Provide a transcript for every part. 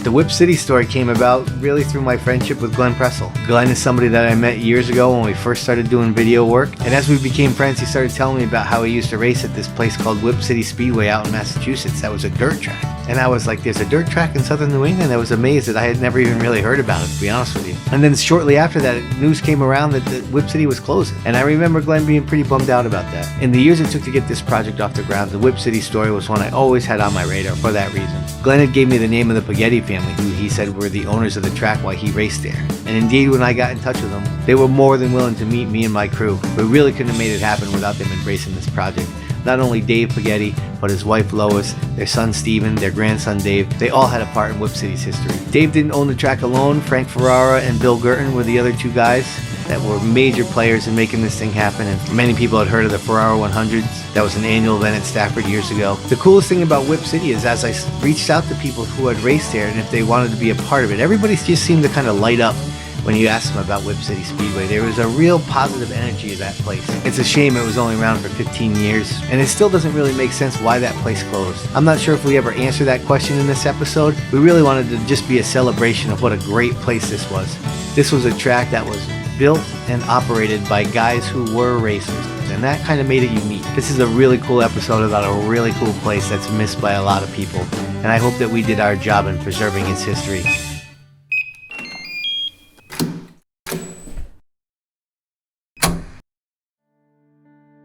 The Whip City story came about really through my friendship with Glenn Pressel. Glenn is somebody that I met years ago when we first started doing video work, and as we became friends, he started telling me about how he used to race at this place called Whip City Speedway out in Massachusetts that was a dirt track. And I was like, there's a dirt track in southern New England? I was amazed that I had never even really heard about it, to be honest with you. And then shortly after that, news came around that Whip City was closing. And I remember Glenn being pretty bummed out about that. In the years it took to get this project off the ground, the Whip City story was one I always had on my radar for that reason. Glenn had gave me the name of the Pighetti family, who he said were the owners of the track while he raced there. And indeed, when I got in touch with them, they were more than willing to meet me and my crew. We really couldn't have made it happen without them embracing this project. Not only Dave Pighetti, but his wife Lois, their son Steven, their grandson Dave, they all had a part in Whip City's history. Dave didn't own the track alone. Frank Ferrara and Bill Guertin were the other two guys that were major players in making this thing happen, and many people had heard of the Ferrara 100s. That was an annual event at Stafford years ago. The coolest thing about Whip City is as I reached out to people who had raced there and if they wanted to be a part of it, everybody just seemed to kind of light up when you asked them about Whip City Speedway. There was a real positive energy of that place. It's a shame it was only around for 15 years, and it still doesn't really make sense why that place closed. I'm not sure if we ever answer that question in this episode. We really wanted to just be a celebration of what a great place this was. This was a track that was built and operated by guys who were racers, and that kind of made it unique. This is a really cool episode about a really cool place that's missed by a lot of people, and I hope that we did our job in preserving its history.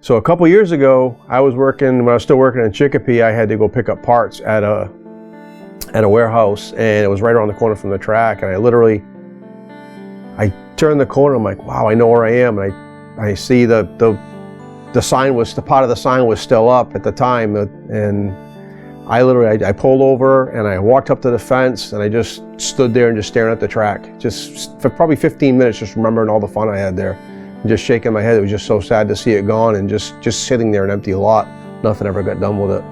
So a couple years ago, when I was still working in Chicopee, I had to go pick up parts at a warehouse, and it was right around the corner from the track. And I turned the corner, I'm like, wow, I know where I am. And I see the sign was, the part of the sign was still up at the time. And I pulled over and I walked up to the fence and I just stood there and just staring at the track. Just for probably 15 minutes, just remembering all the fun I had there. Just shaking my head. It was just so sad to see it gone and just sitting there an empty lot. Nothing ever got done with it.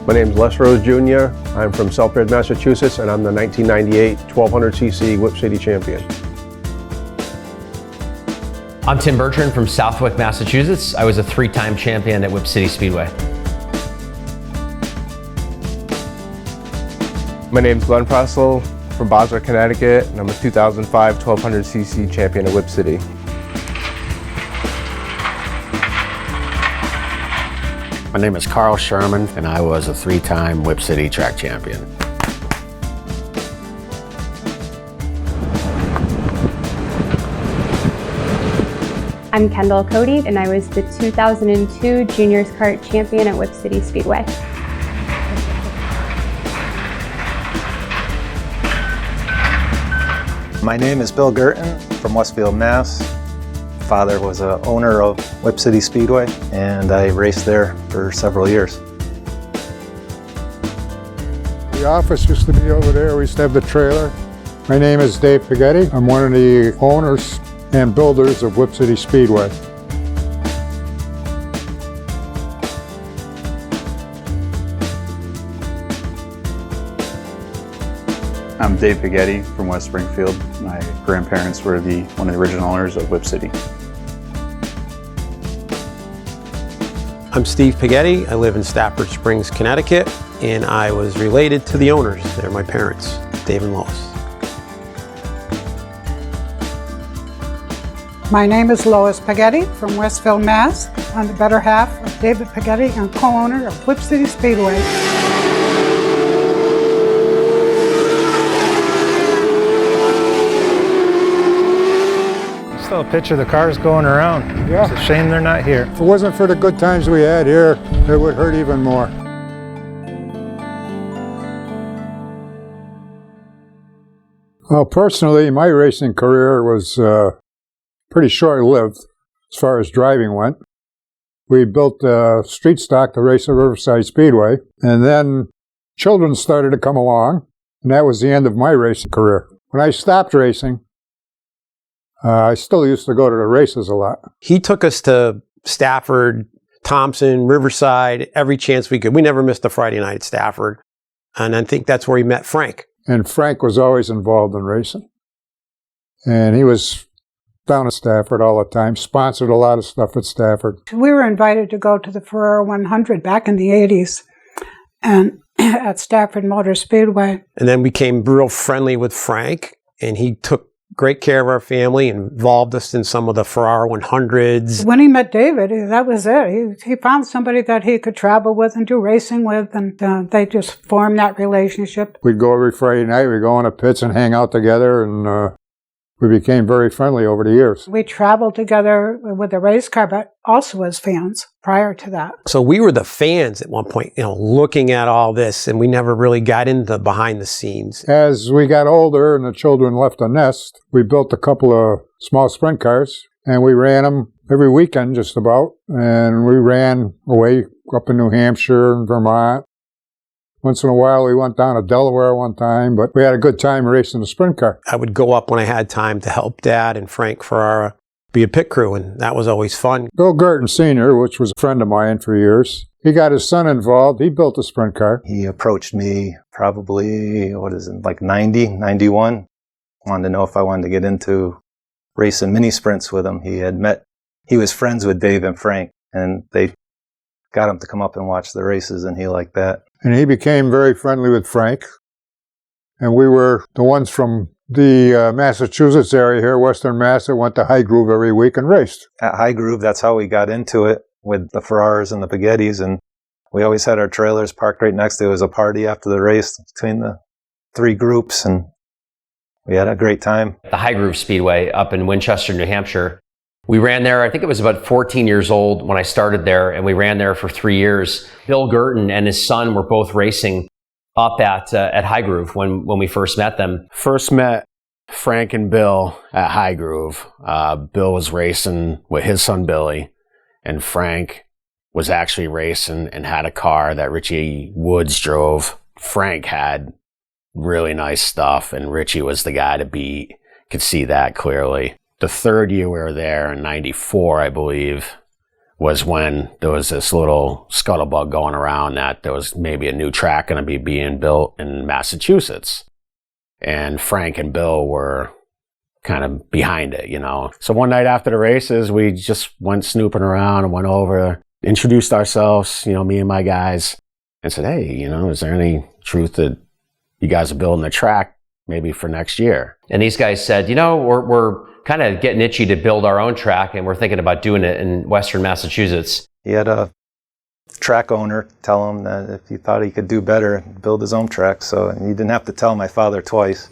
My name's Les Rose Jr. I'm from Southbridge, Massachusetts, and I'm the 1998 1200cc Whip City champion. I'm Tim Bertrand from Southwick, Massachusetts. I was a 3-time champion at Whip City Speedway. My name's Glenn Pressel from Boswick, Connecticut, and I'm a 2005 1200cc champion at Whip City. My name is Carl Sherman, and I was a 3-time Whip City track champion. I'm Kendall Cody, and I was the 2002 Juniors Kart champion at Whip City Speedway. My name is Bill Guertin from Westfield, Mass. Father was an owner of Whip City Speedway, and I raced there for several years. The office used to be over there. We used to have the trailer. My name is Dave Pighetti. I'm one of the owners and builders of Whip City Speedway. I'm Dave Pighetti from West Springfield. My grandparents were one of the original owners of Whip City. I'm Steve Pighetti. I live in Stafford Springs, Connecticut, and I was related to the owners. They're my parents, Dave and Lois. My name is Lois Pighetti from Westfield, Mass. I'm the better half of David Pighetti and co-owner of Whip City Speedway. Still a picture of the cars going around. Yeah. It's a shame they're not here. If it wasn't for the good times we had here, it would hurt even more. Well, personally, my racing career was pretty short-lived as far as driving went. We built street stock to race at Riverside Speedway, and then children started to come along, and that was the end of my racing career. When I stopped racing, I still used to go to the races a lot. He took us to Stafford, Thompson, Riverside, every chance we could. We never missed a Friday night at Stafford. And I think that's where he met Frank. And Frank was always involved in racing. And he was down at Stafford all the time, sponsored a lot of stuff at Stafford. We were invited to go to the Ferrara 100 back in the 80s and at Stafford Motor Speedway. And then we became real friendly with Frank, and he took great care of our family and involved us in some of the Ferrara 100s. When he met David, that was it. He found somebody that he could travel with and do racing with, and they just formed that relationship. We'd go every Friday night, we'd go in the pits and hang out together, and we became very friendly over the years. We traveled together with the race car, but also as fans prior to that. So we were the fans at one point, looking at all this, and we never really got into behind the scenes. As we got older and the children left the nest, we built a couple of small sprint cars, and we ran them every weekend just about. And we ran away up in New Hampshire and Vermont. Once in a while, we went down to Delaware one time, but we had a good time racing the sprint car. I would go up when I had time to help Dad and Frank Ferrara be a pit crew, and that was always fun. Bill Guertin Sr., which was a friend of mine for years, he got his son involved. He built a sprint car. He approached me probably, like 90, 91. Wanted to know if I wanted to get into racing mini sprints with him. He was friends with Dave and Frank, and they got him to come up and watch the races, and he liked that. And he became very friendly with Frank. And we were the ones from the Massachusetts area here, Western Mass, that went to High Groove every week and raced. At High Groove, that's how we got into it with the Ferraras and the Pighettis. And we always had our trailers parked right next to it. It was a party after the race between the three groups, and we had a great time. The High Groove Speedway up in Winchester, New Hampshire. We ran there, I think it was about 14 years old when I started there, and we ran there for 3 years. Bill Guertin and his son were both racing up at High Groove when we first met them. First met Frank and Bill at High Groove. Bill was racing with his son Billy, and Frank was actually racing and had a car that Richie Woods drove. Frank had really nice stuff, and Richie was the guy to beat. Could see that clearly. The third year we were there in 94, I believe, was when there was this little scuttlebutt going around that there was maybe a new track going to be being built in Massachusetts. And Frank and Bill were kind of behind it, So one night after the races, we just went snooping around and went over, introduced ourselves, me and my guys, and said, hey, is there any truth that you guys are building a track maybe for next year? And these guys said, we're kind of getting itchy to build our own track, and we're thinking about doing it in Western Massachusetts. He had a track owner tell him that if he thought he could do better, build his own track. So he didn't have to tell my father twice.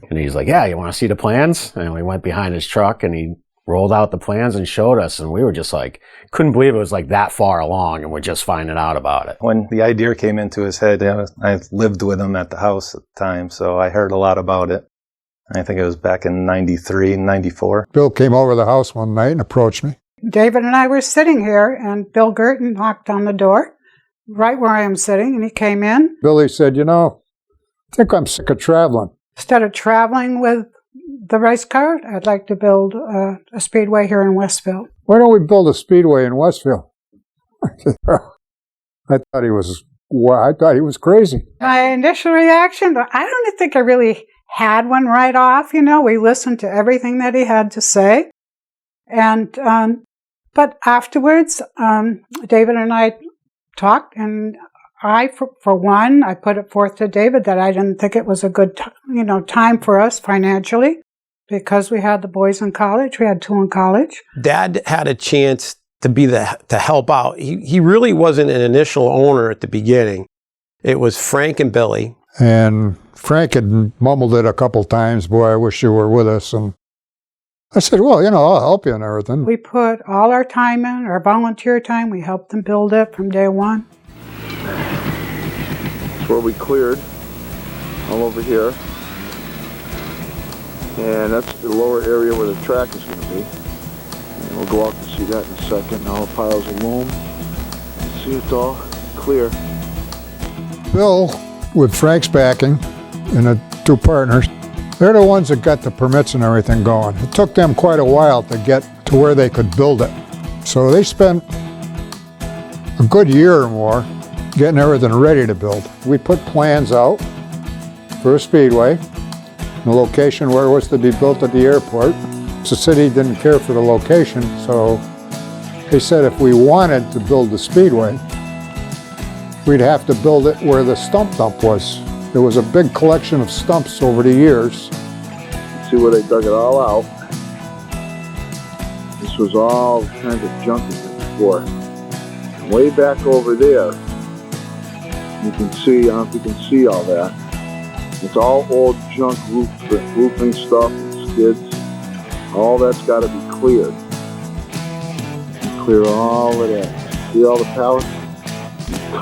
And he's like, yeah, you want to see the plans? And we went behind his truck, and he rolled out the plans and showed us, and we were just like, couldn't believe it was like that far along, and we're just finding out about it. When the idea came into his head, I lived with him at the house at the time, so I heard a lot about it. I think it was back in 93, 94. Bill came over to the house one night and approached me. David and I were sitting here, and Bill Guertin knocked on the door, right where I am sitting, and he came in. Billy said, I think I'm sick of traveling. Instead of traveling with the race car, I'd like to build a speedway here in Westfield. Why don't we build a speedway in Westfield? I thought he was crazy. My initial reaction, I don't think I really had one right off. We listened to everything that he had to say. And but afterwards, David and I talked, and for one, I put it forth to David that I didn't think it was a good time for us financially, because we had the boys in college. We had 2 in college. Dad had a chance to help out. He really wasn't an initial owner at the beginning. It was Frank and Billy. And Frank had mumbled it a couple times, boy, I wish you were with us. And I said, well, I'll help you and everything. We put all our time in, our volunteer time. We helped them build it from day one. That's where we cleared, all over here. And that's the lower area where the track is going to be. And we'll go out and see that in a second. All the piles of loam. See, it's all clear. Bill, with Frank's backing and the 2 partners, they're the ones that got the permits and everything going. It took them quite a while to get to where they could build it. So they spent a good year or more getting everything ready to build. We put plans out for a speedway, the location where it was to be built at the airport. The city didn't care for the location, so they said if we wanted to build the speedway, we'd have to build it where the stump dump was. There was a big collection of stumps over the years. See where they dug it all out. This was all kinds of junk before. And way back over there, you can see, I don't know if you can see all that. It's all old junk roofing stuff, and skids. All that's got to be cleared. You clear all of that. See all the pallets?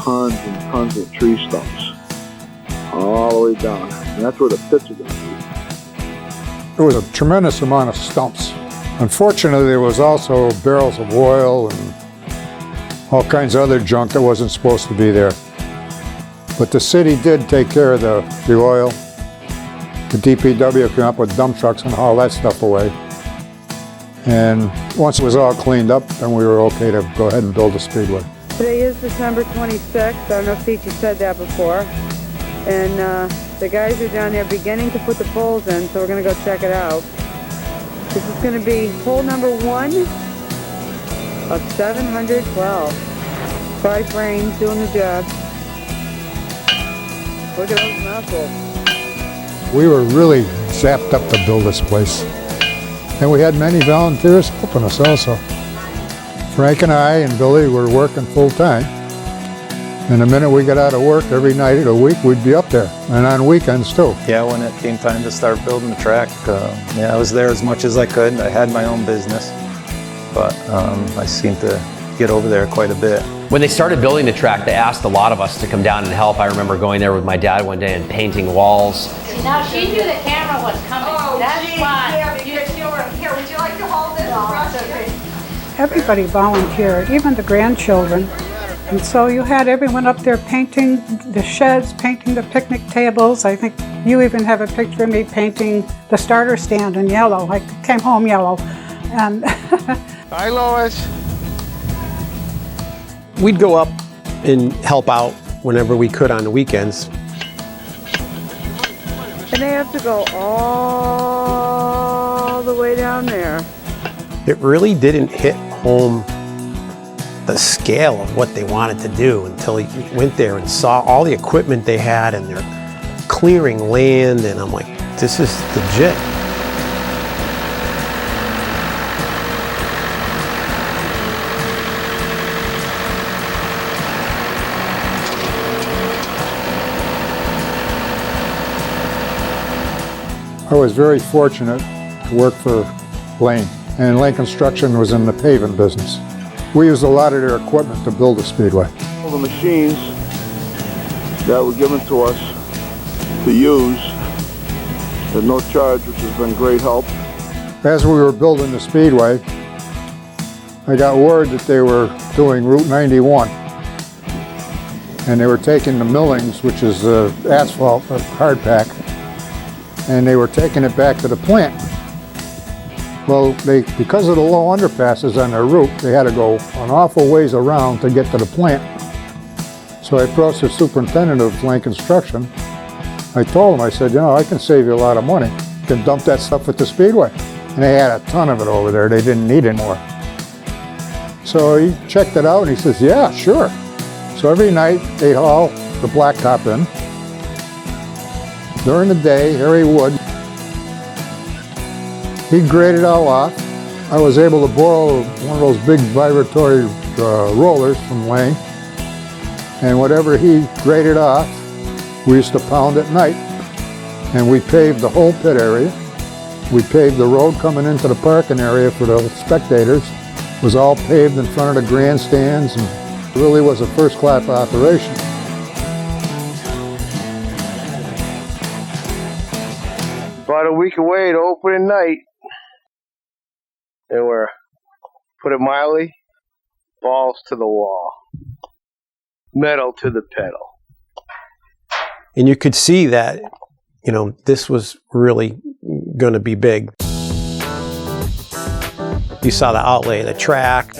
Tons and tons of tree stumps. All the way down. And that's where the pits are going to be. There was a tremendous amount of stumps. Unfortunately, there was also barrels of oil and all kinds of other junk that wasn't supposed to be there. But the city did take care of the oil. The DPW came up with dump trucks and hauled that stuff away. And once it was all cleaned up, then we were okay to go ahead and build a speedway. Today is December 26th. I don't know if Peachy said that before. And the guys are down there beginning to put the poles in, so we're going to go check it out. This is going to be hole number 1 of 712. Five brains doing the job. Look at those muscles. We were really zapped up to build this place. And we had many volunteers helping us also. Frank and I and Billy were working full time. And the minute we got out of work every night of the week, we'd be up there, and on weekends too. Yeah, when it came time to start building the track, yeah, I was there as much as I could. I had my own business, but I seemed to get over there quite a bit. When they started building the track, they asked a lot of us to come down and help. I remember going there with my dad one day and painting walls. Now she knew the camera was coming. Oh, that's gee, why. yeah, because you were here. Would you like to hold this? Everybody volunteered, even the grandchildren. And so you had everyone up there painting the sheds, painting the picnic tables. I think you even have a picture of me painting the starter stand in yellow. I came home yellow. And Hi, Lois. We'd go up and help out whenever we could on the weekends. And they have to go all the way down there. It really didn't hit home the scale of what they wanted to do until he went there and saw all the equipment they had and they're clearing land, and I'm like, this is legit. I was very fortunate to work for Lane, and Lane Construction was in the paving business. We used a lot of their equipment to build the speedway. All the machines that were given to us to use at no charge, which has been great help. As we were building the speedway, I got word that they were doing Route 91. And they were taking the millings, which is the asphalt, hard pack, and they were taking it back to the plant. Well, because of the low underpasses on their route, they had to go an awful ways around to get to the plant. So I approached the superintendent of Lane Construction. I told him, I said, you know, I can save you a lot of money. You can dump that stuff at the speedway. And they had a ton of it over there. They didn't need any more. So he checked it out and he says, yeah, sure. So every night they'd haul the blacktop in. During the day, Harry would. He'd grade it all off. I was able to borrow one of those big vibratory rollers from Lane. And whatever he graded off, we used to pound at night. And we paved the whole pit area. We paved the road coming into the parking area for the spectators. It was all paved in front of the grandstands, and it really was a first-class operation. About a week away to opening night. And we're, put it mildly, balls to the wall. Metal to the pedal. And you could see that, you know, this was really going to be big. You saw the outlay of the track.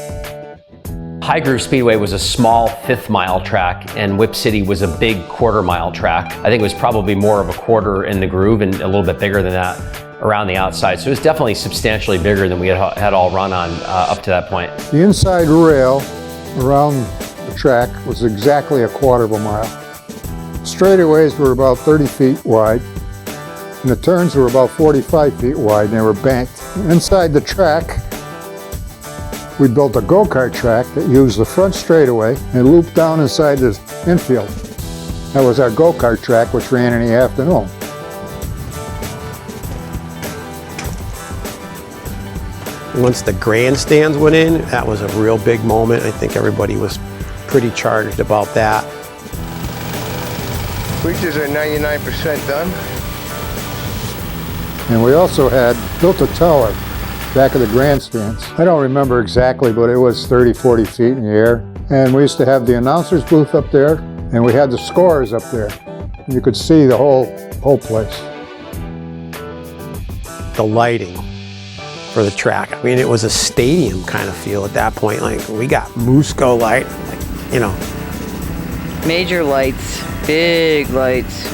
High Groove Speedway was a small 5th mile track, and Whip City was a big 1/4 mile track. I think it was probably more of a 1/4 in the groove and a little bit bigger than that around the outside. So it was definitely substantially bigger than we had all run on up to that point. The inside rail around the track was exactly a 1/4 mile. Straightaways were about 30 feet wide, and the turns were about 45 feet wide, and they were banked. Inside the track, we built a go-kart track that used the front straightaway and looped down inside the infield. That was our go-kart track, which ran in the afternoon. Once the grandstands went in, that was a real big moment. I think everybody was pretty charged about that. Bleachers are 99% done. And we also had built a tower back of the grandstands. I don't remember exactly, but it was 30, 40 feet in the air. And we used to have the announcer's booth up there, and we had the scores up there. You could see the whole place. The lighting for the track. I mean, it was a stadium kind of feel at that point. Like, we got Musco light, like, you know. Major lights, big lights.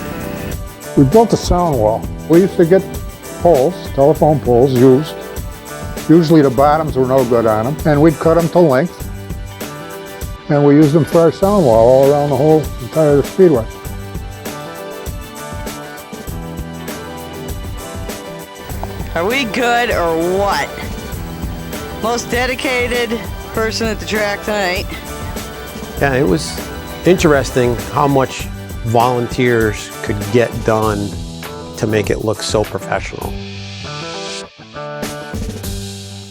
We built a sound wall. We used to get poles, telephone poles used. Usually the bottoms were no good on them, and we'd cut them to length, and we used them for our sound wall all around the whole entire speedway. Are we good or what? Most dedicated person at the track tonight. Yeah, it was interesting how much volunteers could get done to make it look so professional.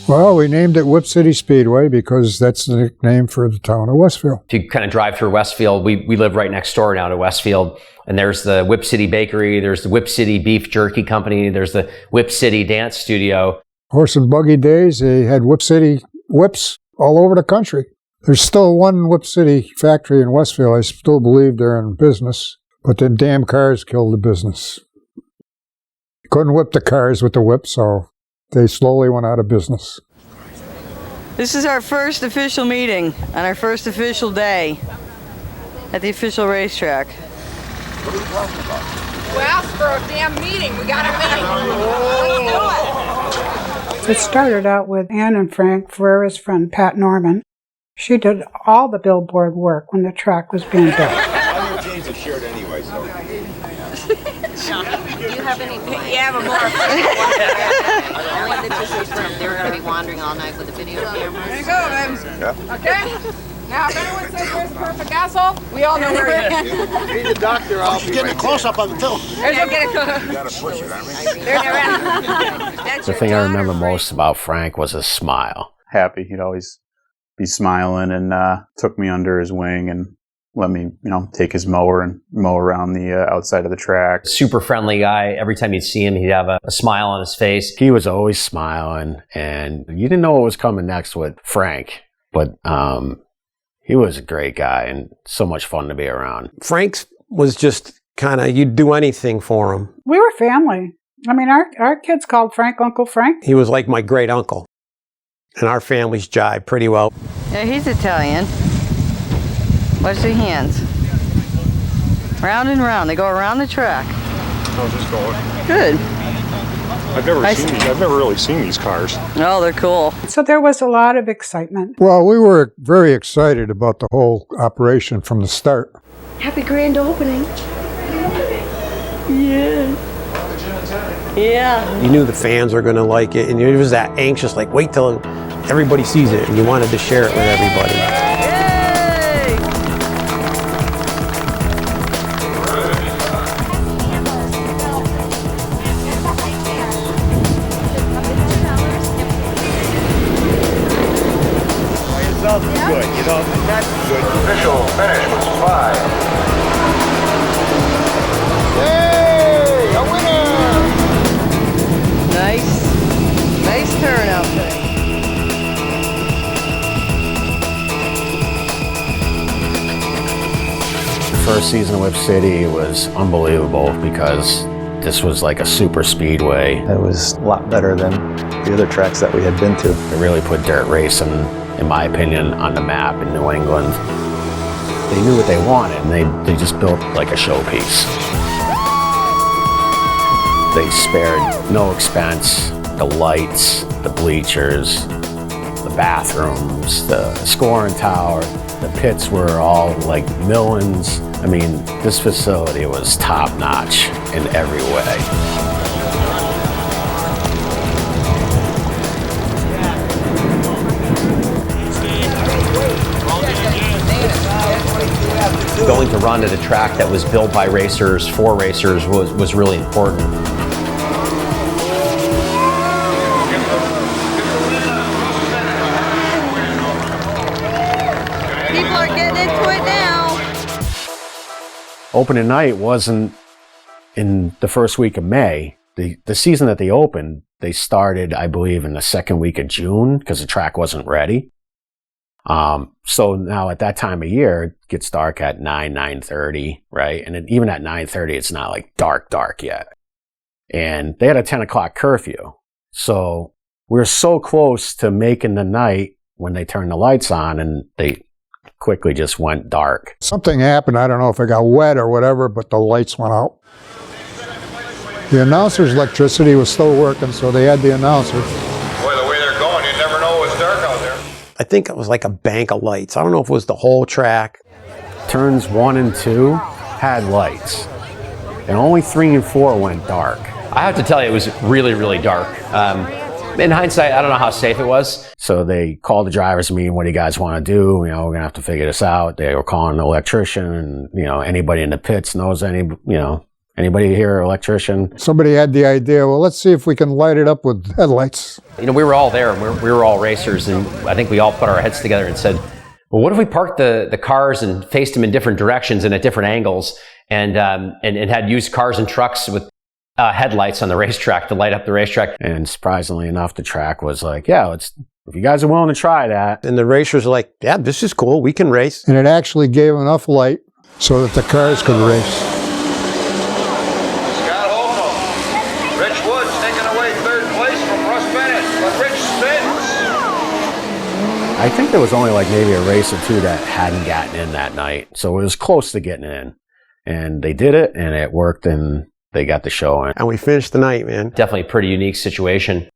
Well, we named it Whip City Speedway because that's the nickname for the town of Westfield. If you kind of drive through Westfield, we live right next door now to Westfield, and there's the Whip City Bakery, there's the Whip City Beef Jerky Company, there's the Whip City Dance Studio. Horse and buggy days, they had Whip City whips all over the country. There's still one Whip City factory in Westfield. I still believe they're in business, but the damn cars killed the business. You couldn't whip the cars with the whip, so they slowly went out of business. This is our first official meeting on our first official day at the official racetrack. What are you talking about? You asked for a damn meeting. We got a meeting. Let's do it. It started out with Ann and Frank, Ferrara's friend, Pat Norman. She did all the billboard work when the track was being built. I'm going to change the shirt anyway, so. Do you have any? Yeah, but more. Only the tissues from they're going to be wandering all night with a video camera. There you go, then. Yeah. Okay? Now, if anyone says where's the perfect asshole, we all know where it is. Be the doctor, I'll be Getting a close-up on the film. There's a get You got to push it, The thing I remember most about Frank was his smile. Happy. He'd always be smiling and took me under his wing and let me, take his mower and mow around the outside of the track. Super friendly guy. Every time you'd see him, he'd have a smile on his face. He was always smiling, and you didn't know what was coming next with Frank, but he was a great guy and so much fun to be around. Frank was just kind of, you'd do anything for him. We were family. I mean, our kids called Frank Uncle Frank. He was like my great uncle, and our families jive pretty well. Yeah, he's Italian. Watch the hands. Round and round. They go around the track. How's this going? Good. I've never really seen these cars. Oh, they're cool. So there was a lot of excitement. Well, we were very excited about the whole operation from the start. Happy grand opening. Yeah. Yeah. You knew the fans were going to like it, and you was that anxious, like, wait till everybody sees it, and you wanted to share it with everybody. Good, that's good. Official finish was 5. Yay! A winner! Nice turnout today. The first season of Whip City was unbelievable because this was like a super speedway. It was a lot better than the other tracks that we had been to. It really put dirt racing in my opinion, on the map in New England. They knew what they wanted, and they just built like a showpiece. They spared no expense. The lights, the bleachers, the bathrooms, the scoring tower, the pits were all like millions. I mean, this facility was top-notch in every way. Going to run at a track that was built by racers for racers was really important. People are getting into it now. Opening night wasn't in the first week of May. The season that they opened, they started, I believe, in the second week of June because the track wasn't ready. So now at that time of year, it gets dark at 9:30, right? And even at 9:30, it's not like dark yet. And they had a 10 o'clock curfew. So we were so close to making the night when they turned the lights on, and they quickly just went dark. Something happened, I don't know if it got wet or whatever, but the lights went out. The announcer's electricity was still working, so they had the announcer. Boy, the way they're going, you never know it's dark out there. I think it was like a bank of lights. I don't know if it was the whole track. Turns 1 and 2 had lights, and only 3 and 4 went dark. I have to tell you, it was really, really dark. In hindsight, I don't know how safe it was. So they called the drivers meeting. What do you guys want to do? You know, we're gonna have to figure this out. They were calling an electrician, and anybody in the pits knows anybody here, electrician. Somebody had the idea, well, let's see if we can light it up with headlights. We were all there, and we were all racers, and I think we all put our heads together and said, well, what if we parked the cars and faced them in different directions and at different angles, and had used cars and trucks with headlights on the racetrack to light up the racetrack? And surprisingly enough, the track was like, yeah, if you guys are willing to try that. And the racers are like, yeah, this is cool, we can race. And it actually gave enough light so that the cars could race. I think there was only like maybe a race or two that hadn't gotten in that night. So it was close to getting in. And they did it, and it worked, and they got the show in. And we finished the night, man. Definitely a pretty unique situation.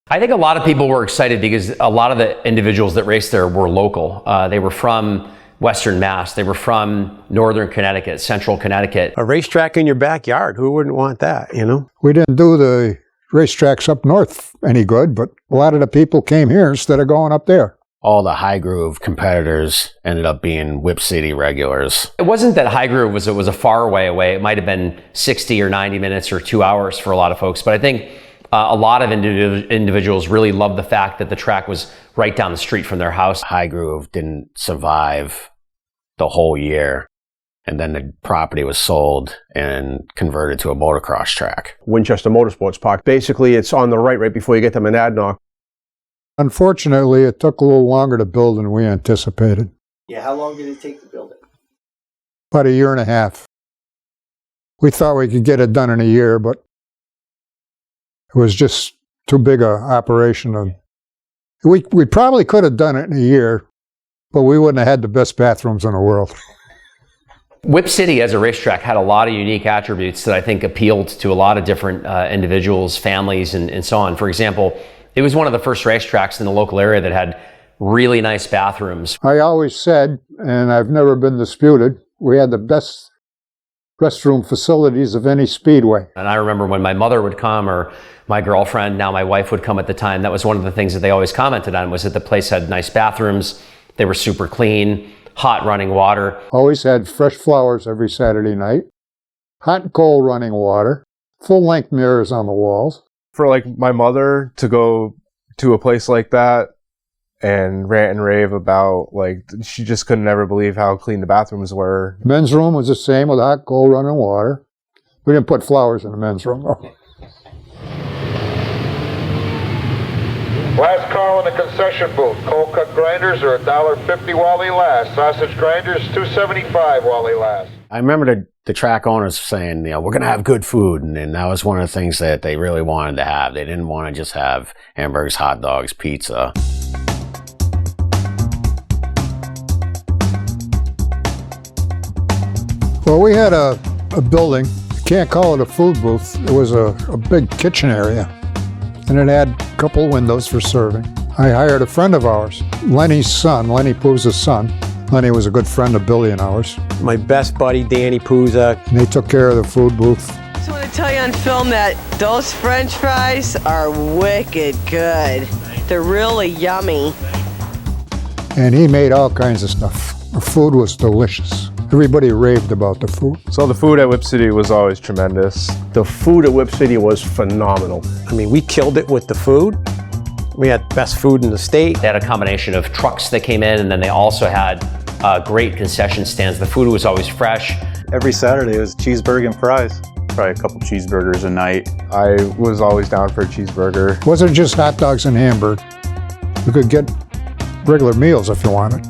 I think a lot of people were excited because a lot of the individuals that raced there were local. They were from Western Mass. They were from Northern Connecticut, Central Connecticut. A racetrack in your backyard. Who wouldn't want that, We didn't do the racetracks up north any good, but a lot of the people came here instead of going up there. All the High Groove competitors ended up being Whip City regulars. It wasn't that High Groove was a far way away. It might have been 60 or 90 minutes or 2 hours for a lot of folks, but I think a lot of individuals really loved the fact that the track was right down the street from their house. High Groove didn't survive the whole year, and then the property was sold and converted to a motocross track. Winchester Motorsports Park. Basically, it's on the right before you get to Monadnock. Unfortunately, it took a little longer to build than we anticipated. Yeah, how long did it take to build it? About 1.5 years. We thought we could get it done in a year, but it was just too big a operation. We probably could have done it in a year, but we wouldn't have had the best bathrooms in the world. Whip City as a racetrack had a lot of unique attributes that I think appealed to a lot of different individuals, families, and so on. For example, it was one of the first racetracks in the local area that had really nice bathrooms. I always said, and I've never been disputed, we had the best restroom facilities of any speedway. And I remember when my mother would come, or my girlfriend, now my wife, would come at the time, that was one of the things that they always commented on, was that the place had nice bathrooms, they were super clean, hot running water. Always had fresh flowers every Saturday night, hot and cold running water, full-length mirrors on the walls. For like my mother to go to a place like that and rant and rave about, like, she just couldn't ever believe how clean the bathrooms were. Men's room was the same with hot, cold running water. We didn't put flowers in the men's room, though. Last call in the concession booth. Cold cut grinders are $1.50 while they last. Sausage grinders $2.75 while they last. I remember the track owners saying, we're going to have good food. And that was one of the things that they really wanted to have. They didn't want to just have hamburgers, hot dogs, pizza. Well, we had a building. You can't call it a food booth. It was a big kitchen area, and it had a couple windows for serving. I hired a friend of ours, Lenny's son, Lenny Puza's son. Lenny was a good friend of Billy and ours. My best buddy, Danny Puza. And they took care of the food booth. I just want to tell you on film that those French fries are wicked good. They're really yummy. And he made all kinds of stuff. The food was delicious. Everybody raved about the food. So the food at Whip City was always tremendous. The food at Whip City was phenomenal. I mean, we killed it with the food. We had best food in the state. They had a combination of trucks that came in, and then they also had great concession stands. The food was always fresh. Every Saturday it was cheeseburger and fries. Probably a couple cheeseburgers a night. I was always down for a cheeseburger. It wasn't just hot dogs and hamburger. You could get regular meals if you wanted.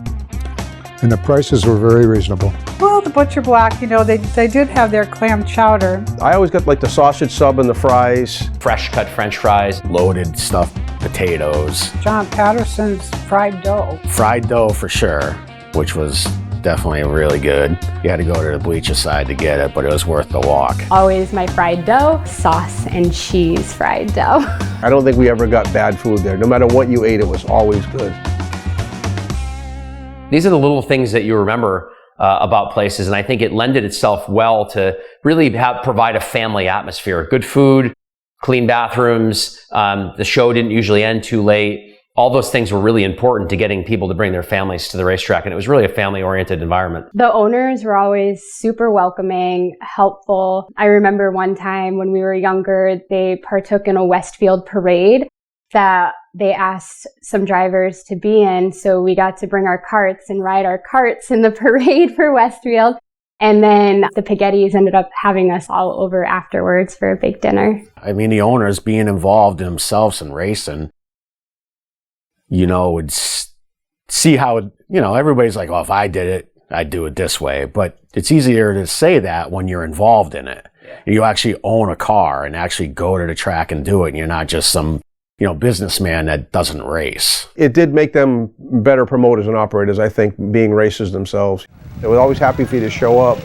And the prices were very reasonable. Well, the butcher block, you know, they did have their clam chowder. I always got like the sausage sub and the fries. Fresh cut French fries. Loaded stuffed potatoes. John Patterson's fried dough. Fried dough for sure, which was definitely really good. You had to go to the bleacher side to get it, but it was worth the walk. Always my fried dough, sauce and cheese fried dough. I don't think we ever got bad food there. No matter what you ate, it was always good. These are the little things that you remember about places, and I think it lended itself well to really provide a family atmosphere. Good food, clean bathrooms, the show didn't usually end too late. All those things were really important to getting people to bring their families to the racetrack, and it was really a family-oriented environment. The owners were always super welcoming, helpful. I remember one time when we were younger, they partook in a Westfield parade that they asked some drivers to be in, so we got to bring our carts and ride our carts in the parade for Westfield. And then the Pighettis ended up having us all over afterwards for a big dinner. I mean, the owners being involved in themselves in racing, you know, would see how, you know, everybody's like, oh, if I did it, I'd do it this way. But it's easier to say that when you're involved in it. Yeah. You actually own a car and actually go to the track and do it, and you're not just some, you know, businessman that doesn't race. It did make them better promoters and operators, I think, being racers themselves. They were always happy for you to show up.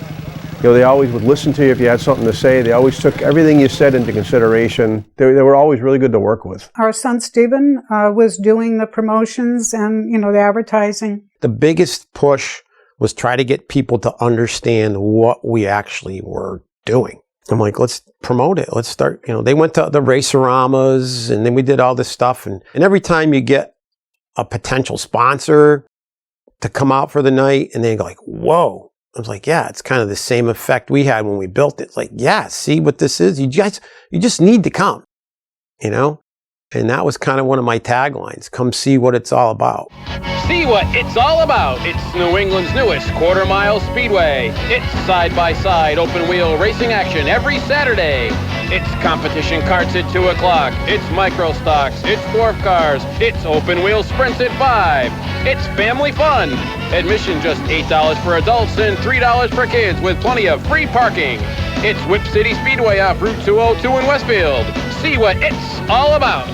You know, they always would listen to you if you had something to say. They always took everything you said into consideration. They were always really good to work with. Our son Stephen was doing the promotions and, you know, the advertising. The biggest push was try to get people to understand what we actually were doing. I'm like, let's promote it. Let's start, you know, they went to the Raceramas and then we did all this stuff. And every time you get a potential sponsor to come out for the night and they go like, whoa. I was like, yeah, it's kind of the same effect we had when we built it. It's like, yeah, see what this is? You just need to come, you know? And that was kind of one of my taglines, come see what it's all about. See what it's all about. It's New England's newest quarter-mile speedway. It's side-by-side open-wheel racing action every Saturday. It's competition karts at 2 o'clock. It's micro stocks. It's dwarf cars. It's open-wheel sprints at 5. It's family fun. Admission just $8 for adults and $3 for kids with plenty of free parking. It's Whip City Speedway off Route 202 in Westfield. See what it's all about.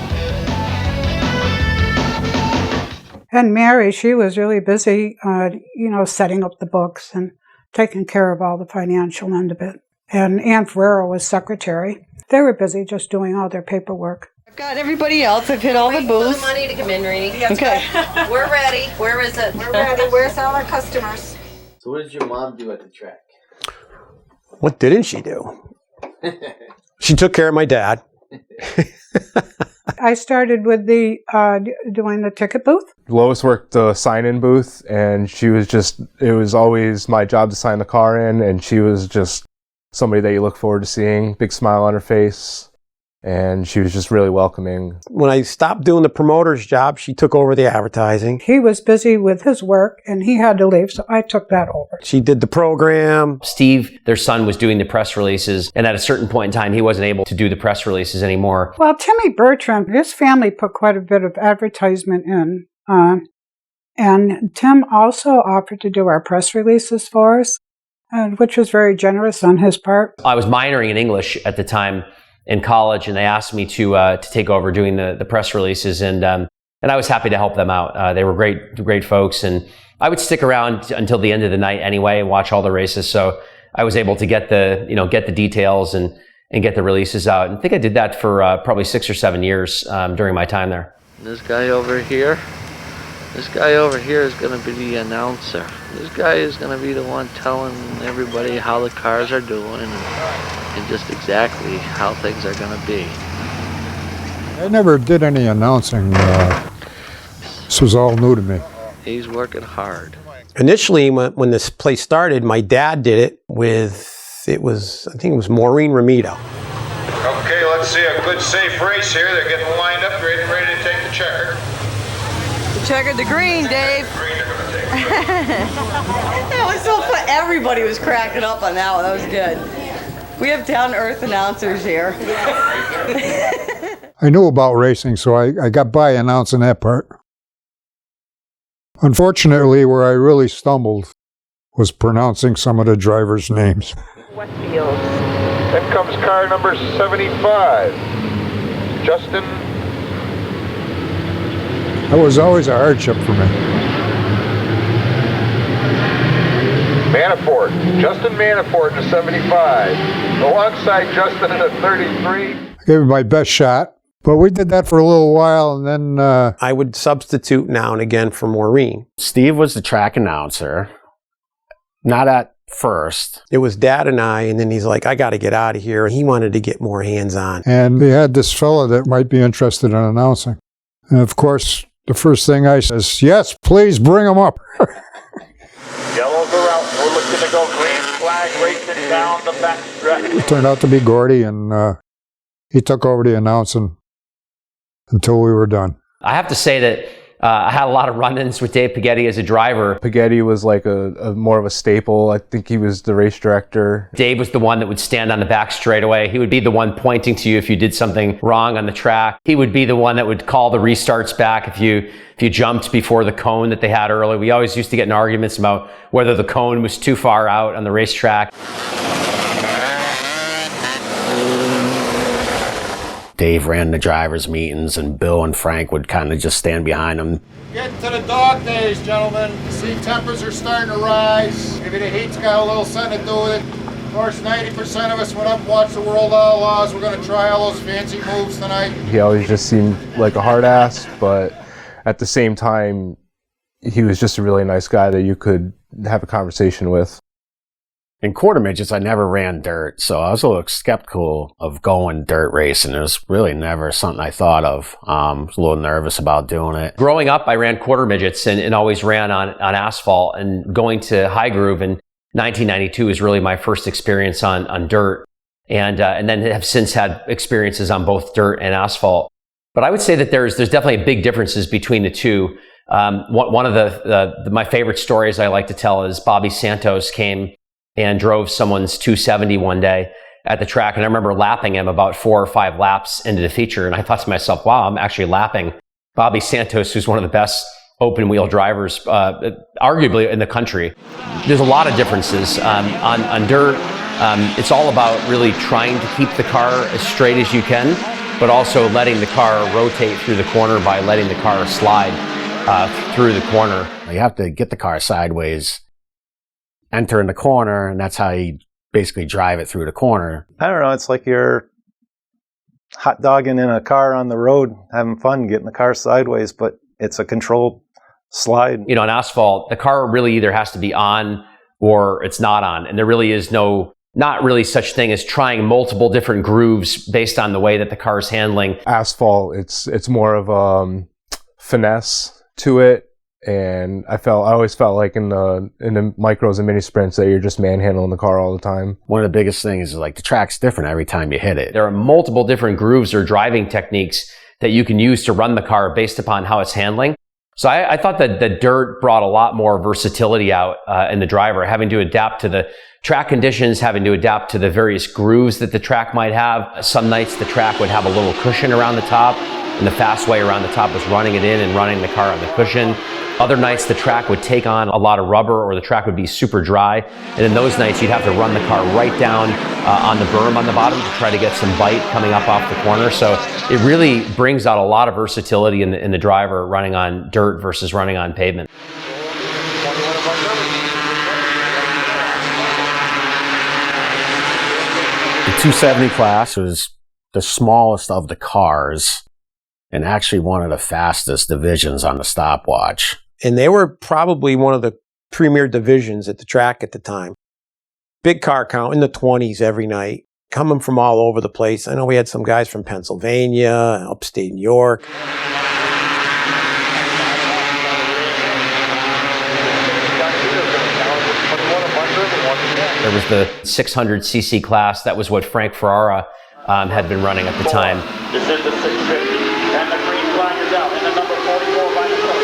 And Mary, she was really busy, you know, setting up the books and taking care of all the financial end of it. And Ann Ferrara was secretary. They were busy just doing all their paperwork. I've got everybody else. I've hit all the booths. For the money to come in, Rainey. Okay. We're ready. Where is it? We're ready. Where's all our customers? So what did your mom do at the track? What didn't she do? She took care of my dad. I started with the doing the ticket booth. Lois worked the sign-in booth, and she was just, it was always my job to sign the car in, and she was just somebody that you look forward to seeing, big smile on her face, and she was just really welcoming. When I stopped doing the promoter's job, she took over the advertising. He was busy with his work, and he had to leave, so I took that over. She did the program. Steve, their son, was doing the press releases, and at a certain point in time, he wasn't able to do the press releases anymore. Well, Timmy Bertram, his family put quite a bit of advertisement in, and Tim also offered to do our press releases for us, which was very generous on his part. I was minoring in English at the time in college, and they asked me to take over doing the press releases, and I was happy to help them out. They were great folks, and I would stick around until the end of the night anyway and watch all the races. So I was able to get the details and get the releases out. And I think I did that for probably 6 or 7 years during my time there. This guy over here is going to be the announcer. This guy is going to be the one telling everybody how the cars are doing and just exactly how things are going to be. I never did any announcing. This was all new to me. He's working hard. Initially, when this place started, my dad did it with, I think it was Maureen Ramito. Okay, let's see a good safe race here. They're getting lined up, ready to take the checker. The checker, the green, Dave. That was so fun. Everybody was cracking up on that one. That was good. We have down-to-earth announcers here. I knew about racing, so I got by announcing that part. Unfortunately, where I really stumbled was pronouncing some of the drivers' names. Westfield. Then comes car number 75. Justin. That was always a hardship for me. Manafort. Justin Manafort in the 75. Alongside Justin in the 33. I gave it my best shot. But we did that for a little while, and then I would substitute now and again for Maureen. Steve was the track announcer. Not at first. It was Dad and I, and then he's like, I got to get out of here. He wanted to get more hands-on. And they had this fella that might be interested in announcing. And of course, the first thing I says, yes, please bring him up. Yellows are out. We're looking to go green flag racing down the back stretch. It turned out to be Gordy, and he took over the announcing until we were done. I have to say that I had a lot of run-ins with Dave Pighetti as a driver. Pighetti was like a more of a staple. I think he was the race director. Dave was the one that would stand on the back straightaway. He would be the one pointing to you if you did something wrong on the track. He would be the one that would call the restarts back if you jumped before the cone that they had early. We always used to get in arguments about whether the cone was too far out on the racetrack. Dave ran the drivers' meetings, and Bill and Frank would kind of just stand behind him. Getting to the dog days, gentlemen. See, tempers are starting to rise. Maybe the heat's got a little something to do with it. Of course, 90% of us went up and watched the World Outlaws. We're going to try all those fancy moves tonight. He always just seemed like a hard ass, but at the same time, he was just a really nice guy that you could have a conversation with. In quarter midgets, I never ran dirt, so I was a little skeptical of going dirt racing. It was really never something I thought of. I was a little nervous about doing it. Growing up, I ran quarter midgets and always ran on asphalt. And going to High Groove in 1992 was really my first experience on dirt. And then have since had experiences on both dirt and asphalt. But I would say that there's definitely big differences between the two. One of my favorite stories I like to tell is Bobby Santos came and drove someone's 270 one day at the track. And I remember lapping him about 4 or 5 laps into the feature. And I thought to myself, wow, I'm actually lapping Bobby Santos, who's one of the best open wheel drivers, arguably in the country. There's a lot of differences. On dirt, it's all about really trying to keep the car as straight as you can, but also letting the car rotate through the corner by letting the car slide through the corner. You have to get the car sideways, enter in the corner, and that's how you basically drive it through the corner. I don't know, it's like you're hot dogging in a car on the road, having fun, getting the car sideways, but it's a controlled slide. You know, on asphalt, the car really either has to be on or it's not on. And there really is not really such thing as trying multiple different grooves based on the way that the car is handling. Asphalt, it's more of finesse to it. And I always felt like in the micros and mini sprints that you're just manhandling the car all the time. One of the biggest things is like the track's different every time you hit it. There are multiple different grooves or driving techniques that you can use to run the car based upon how it's handling. So I thought that the dirt brought a lot more versatility out in the driver, having to adapt to the track conditions, having to adapt to the various grooves that the track might have. Some nights the track would have a little cushion around the top, and the fast way around the top was running it in and running the car on the cushion. Other nights the track would take on a lot of rubber, or the track would be super dry. And in those nights you'd have to run the car right down on the berm on the bottom to try to get some bite coming up off the corner. So it really brings out a lot of versatility in the driver running on dirt versus running on pavement. 270 class was the smallest of the cars and actually one of the fastest divisions on the stopwatch. And they were probably one of the premier divisions at the track at the time. Big car count in the 20s every night, coming from all over the place. I know we had some guys from Pennsylvania, upstate New York. There was the 600cc class. That was what Frank Ferrara had been running at the time. This is the 650, and the green flag is out, and the number 44 by the color.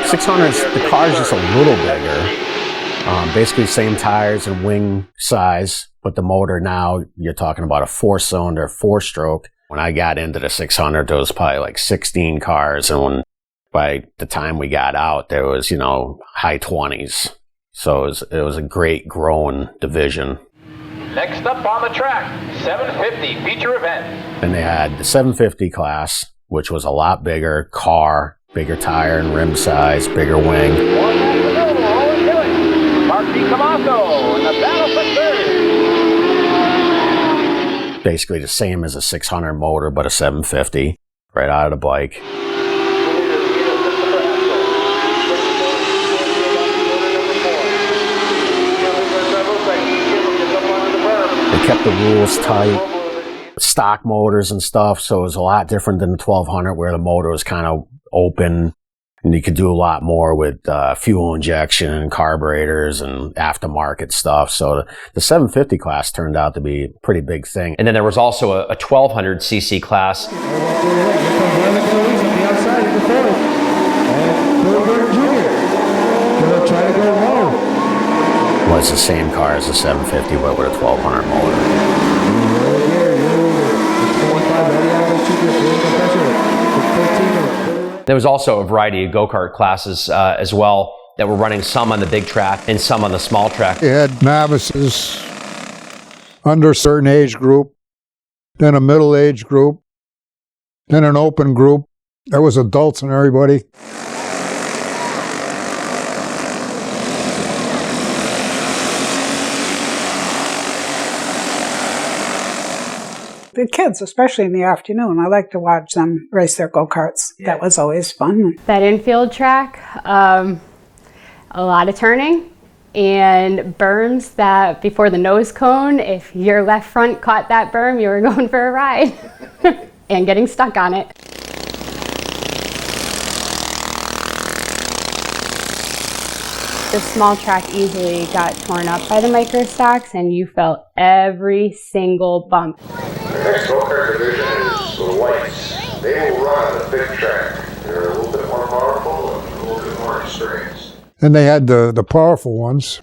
600s, the car's just a little bigger. Basically same tires and wing size, but the motor now, you're talking about a 4-cylinder, 4-stroke. When I got into the 600, there was probably like 16 cars, and by the time we got out, there was, high 20s. So it was a great growing division. Next up on the track, 750 feature event. And they had the 750 class, which was a lot bigger car, bigger tire and rim size, bigger wing. R.I.P. Camacho in the battle for third. Basically the same as a 600 motor, but a 750 right out of the bike. They kept the rules tight, stock motors and stuff, so it was a lot different than the 1200 where the motor was kind of open and you could do a lot more with fuel injection and carburetors and aftermarket stuff. So the 750 class turned out to be a pretty big thing. And then there was also a 1200cc class. Was the same car as the 750 but with a 1200 motor. There was also a variety of go-kart classes as well that were running, some on the big track and some on the small track. You had novices under a certain age group, then a middle age group, then an open group. There was adults and everybody. The kids, especially in the afternoon, I like to watch them race their go-karts. Yeah. That was always fun. That infield track, a lot of turning and berms that before the nose cone, if your left front caught that berm, you were going for a ride and getting stuck on it. The small track easily got torn up by the micro stocks and you felt every single bump. The next go-kart division is the lights. They will run on the big track. They're a little bit more powerful and a little bit more experienced. And they had the powerful ones.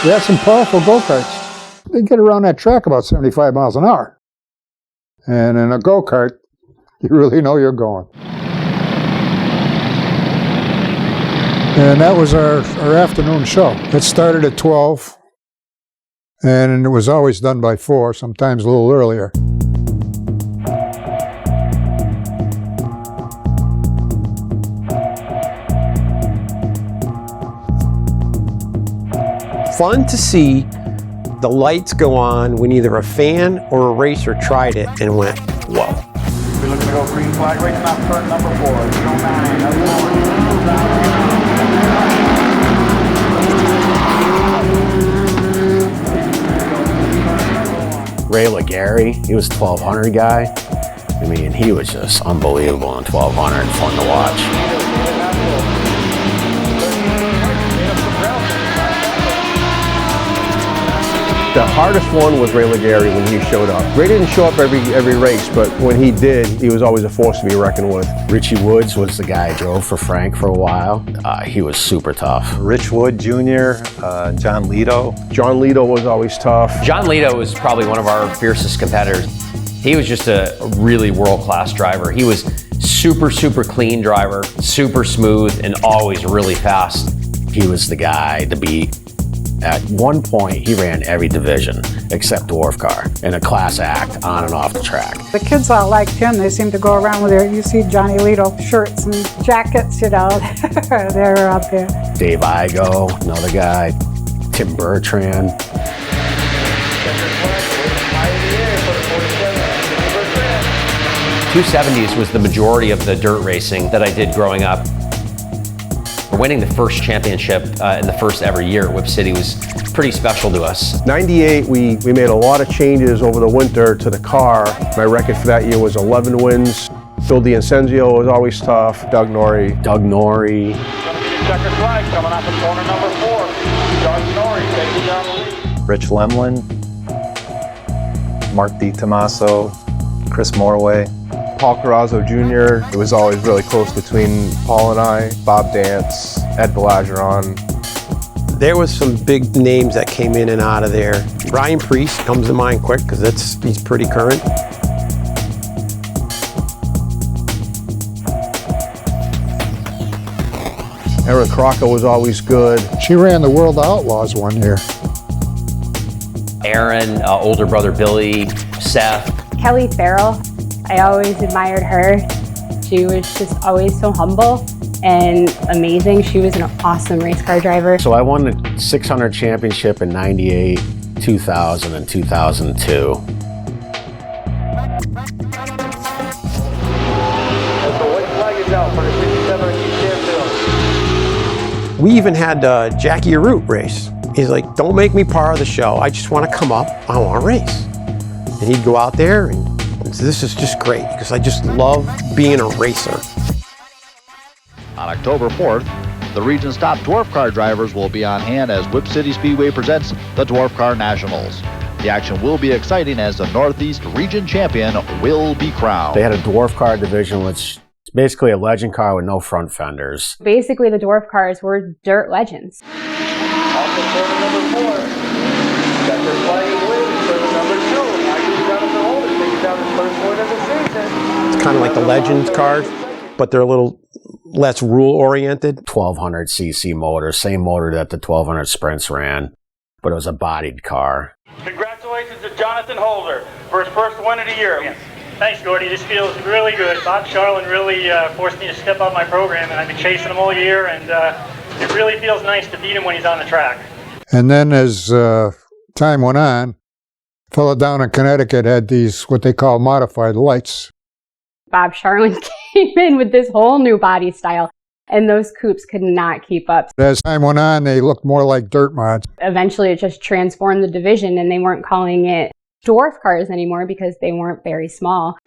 They had some powerful go-karts. They get around that track about 75 miles an hour. And in a go-kart, you really know you're going. And that was our afternoon show. It started at 12, and it was always done by 4, sometimes a little earlier. Fun to see the lights go on when either a fan or a racer tried it and went, whoa. We're looking to go green flag right now, front number 4. Ray Legary, he was a 1200 guy. I mean, he was just unbelievable in 1200, fun to watch. The hardest one was Ray Legary when he showed up. Ray didn't show up every race, but when he did, he was always a force to be reckoned with. Richie Woods was the guy I drove for Frank for a while. He was super tough. Rich Wood Jr., John Lito. John Lito was always tough. John Lito was probably one of our fiercest competitors. He was just a really world-class driver. He was super, super clean driver, super smooth, and always really fast. He was the guy to beat. At one point, he ran every division except Dwarf Car in a class act on and off the track. The kids all liked him. They seem to go around with you see Johnny Lito shirts and jackets, you know, they're out there. Dave Igo, another guy, Tim Bertrand. 270s was the majority of the dirt racing that I did growing up. Winning the first championship in the first ever year at Whip City was pretty special to us. 98, we made a lot of changes over the winter to the car. My record for that year was 11 wins. Phil D'Incenzio was always tough. Doug Norrie. Checkered flag coming off of corner number 4. Doug Norrie taking down the lead. Rich Lemlin, Mark DiTomaso, Chris Morway. Paul Carrazzo Jr. It was always really close between Paul and I. Bob Dance, Ed Belageron. There was some big names that came in and out of there. Ryan Priest comes to mind quick because he's pretty current. Erin Crocker was always good. She ran the World Outlaws one year. Aaron, older brother Billy, Seth. Kelly Farrell, I always admired her. She was just always so humble and amazing. She was an awesome race car driver. So I won the 600 championship in 98, 2000, and 2002. We even had Jackie Arute race. He's like, don't make me part of the show. I just want to come up, I want to race. And he'd go out there and this is just great because I just love being a racer. On October 4th, the region's top dwarf car drivers will be on hand as Whip City Speedway presents the Dwarf Car Nationals. The action will be exciting as the Northeast Region Champion will be crowned. They had a dwarf car division, which is basically a legend car with no front fenders. Basically, the dwarf cars were dirt legends. Also turn number 4. Checkered flag wins turn number 2. Michael Jonathan Holder takes down his first win of the season. It's kind of like the Legends cars, but they're a little less rule-oriented. 1200cc motor, same motor that the 1200 Sprints ran, but it was a bodied car. Congratulations to Jonathan Holder for his first win of the year. Thanks, Gordy. This feels really good. Bob Charlin really forced me to step up my program, and I've been chasing him all year, and it really feels nice to beat him when he's on the track. And then as time went on, a fellow down in Connecticut had these, what they call modified lights. Bob Charlin came in with this whole new body style, and those coupes could not keep up. As time went on, they looked more like dirt mods. Eventually, it just transformed the division, and they weren't calling it dwarf cars anymore because they weren't very small.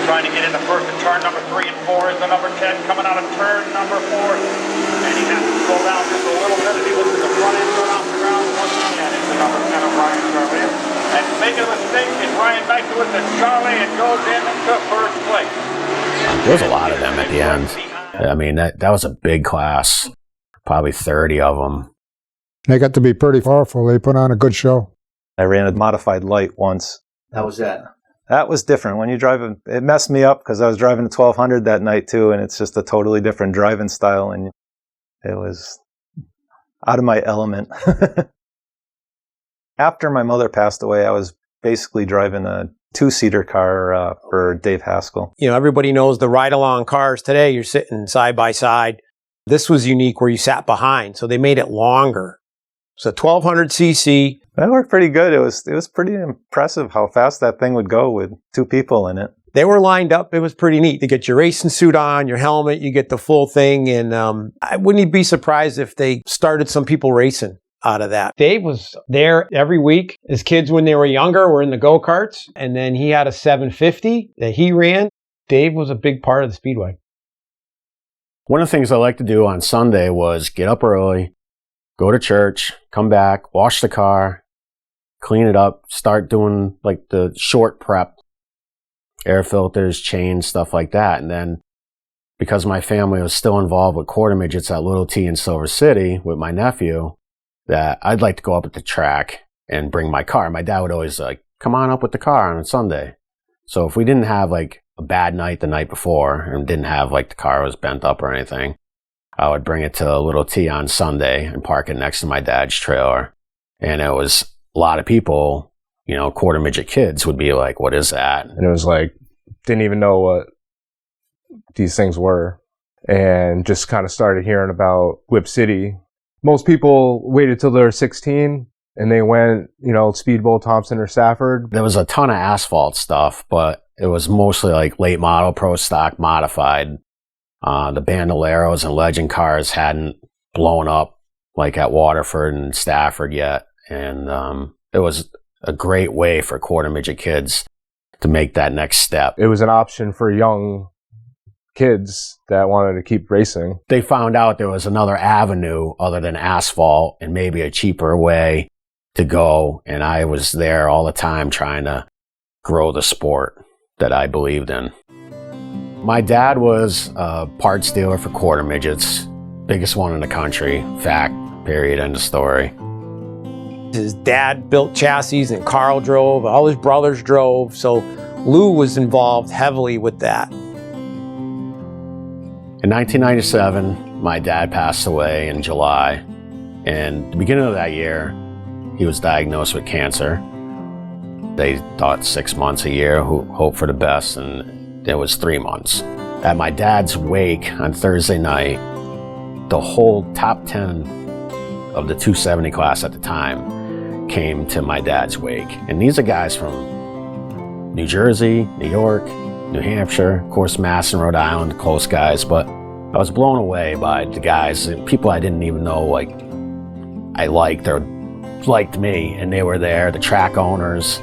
Trying to get into first at turn number 3 and 4 is the number 10 coming out of turn number 4. And he has to slow down just a little bit as he looks at the front end going off the ground once again. It's the number 10 of Ryan Charlie. And making a mistake is Ryan back to it to Charlie and goes into first place. There was a lot of them at the end. I mean, that was a big class, probably 30 of them. They got to be pretty powerful. They put on a good show. I ran a modified light once. How was that? That was different. When you drive it messed me up because I was driving a 1200 that night too, and it's just a totally different driving style, and it was out of my element. After my mother passed away, I was basically driving a 2-seater car for Dave Haskell. You know, everybody knows the ride-along cars today. You're sitting side by side. This was unique where you sat behind, so they made it longer. So 1200cc. That worked pretty good. It was pretty impressive how fast that thing would go with 2 people in it. They were lined up. It was pretty neat to get your racing suit on, your helmet, you get the full thing. And I wouldn't be surprised if they started some people racing out of that. Dave was there every week. His kids, when they were younger, were in the go-karts. And then he had a 750 that he ran. Dave was a big part of the Speedway. One of the things I like to do on Sunday was get up early, go to church, come back, wash the car, clean it up, start doing like the short prep, air filters, chains, stuff like that. And then because my family was still involved with quarter midgets at Little T in Silver City with my nephew, that I'd like to go up at the track and bring my car. My dad would always like, come on up with the car on Sunday. So if we didn't have like a bad night the night before and didn't have like the car was bent up or anything, I would bring it to Little T on Sunday and park it next to my dad's trailer. And it was a lot of people, you know, quarter midget kids would be like, what is that? And it was like, didn't even know what these things were. And just kind of started hearing about Whip City. Most people waited till they were 16 and they went, you know, Speedboat, Thompson, or Stafford. There was a ton of asphalt stuff, but it was mostly like late model, pro stock, modified. The Bandoleros and Legend cars hadn't blown up like at Waterford and Stafford yet. And it was a great way for quarter midget kids to make that next step. It was an option for young kids that wanted to keep racing. They found out there was another avenue other than asphalt and maybe a cheaper way to go. And I was there all the time trying to grow the sport that I believed in. My dad was a parts dealer for quarter midgets, biggest one in the country. Fact, period, end of story. His dad built chassis and Carl drove, all his brothers drove, so Lou was involved heavily with that. In 1997, my dad passed away in July, and at the beginning of that year, he was diagnosed with cancer. They thought 6 months, a year, hope for the best, and it was 3 months. At my dad's wake on Thursday night, the whole top 10 of the 270 class at the time came to my dad's wake. And these are guys from New Jersey, New York, New Hampshire, of course, Mass and Rhode Island, close guys, but I was blown away by the guys, people I didn't even know, like, I liked or liked me, and they were there, the track owners.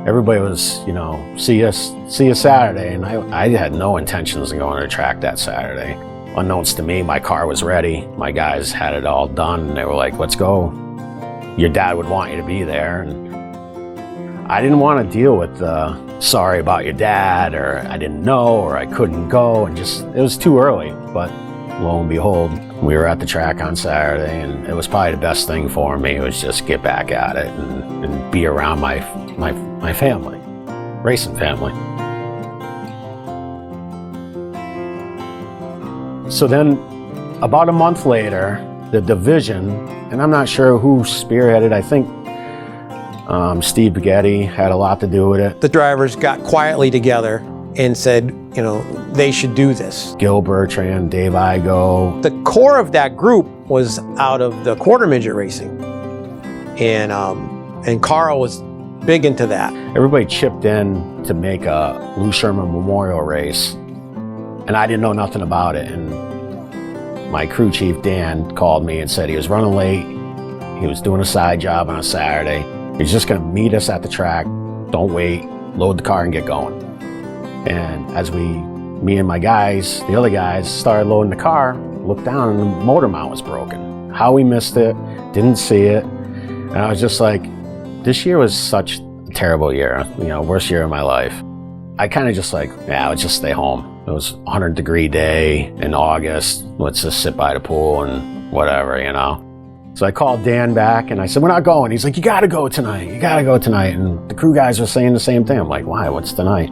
Everybody was, you know, see you Saturday, and I had no intentions of going to the track that Saturday. Unknowns to me, my car was ready. My guys had it all done, and they were like, let's go. Your dad would want you to be there, and I didn't want to deal with sorry about your dad, or I didn't know, or I couldn't go, and just, it was too early. But lo and behold, we were at the track on Saturday, and it was probably the best thing for me. It was just get back at it and be around my family, racing family. So then, about a month later, the division, and I'm not sure who spearheaded, I think Steve Pighetti had a lot to do with it. The drivers got quietly together and said, you know, they should do this. Gil Bertrand, Dave Igo. The core of that group was out of the quarter midget racing. And Carl was big into that. Everybody chipped in to make a Lou Sherman Memorial race. And I didn't know nothing about it. And my crew chief, Dan, called me and said he was running late. He was doing a side job on a Saturday. He's just gonna meet us at the track. Don't wait, load the car and get going. And as me and my guys, the other guys, started loading the car, looked down and the motor mount was broken. How we missed it, didn't see it. And I was just like, this year was such a terrible year, you know, worst year of my life. I kind of just like, yeah, let's just stay home. It was a 100-degree day in August. Let's just sit by the pool and whatever, you know. So I called Dan back and I said, we're not going. He's like, you gotta go tonight. You gotta go tonight. And the crew guys were saying the same thing. I'm like, why? What's tonight?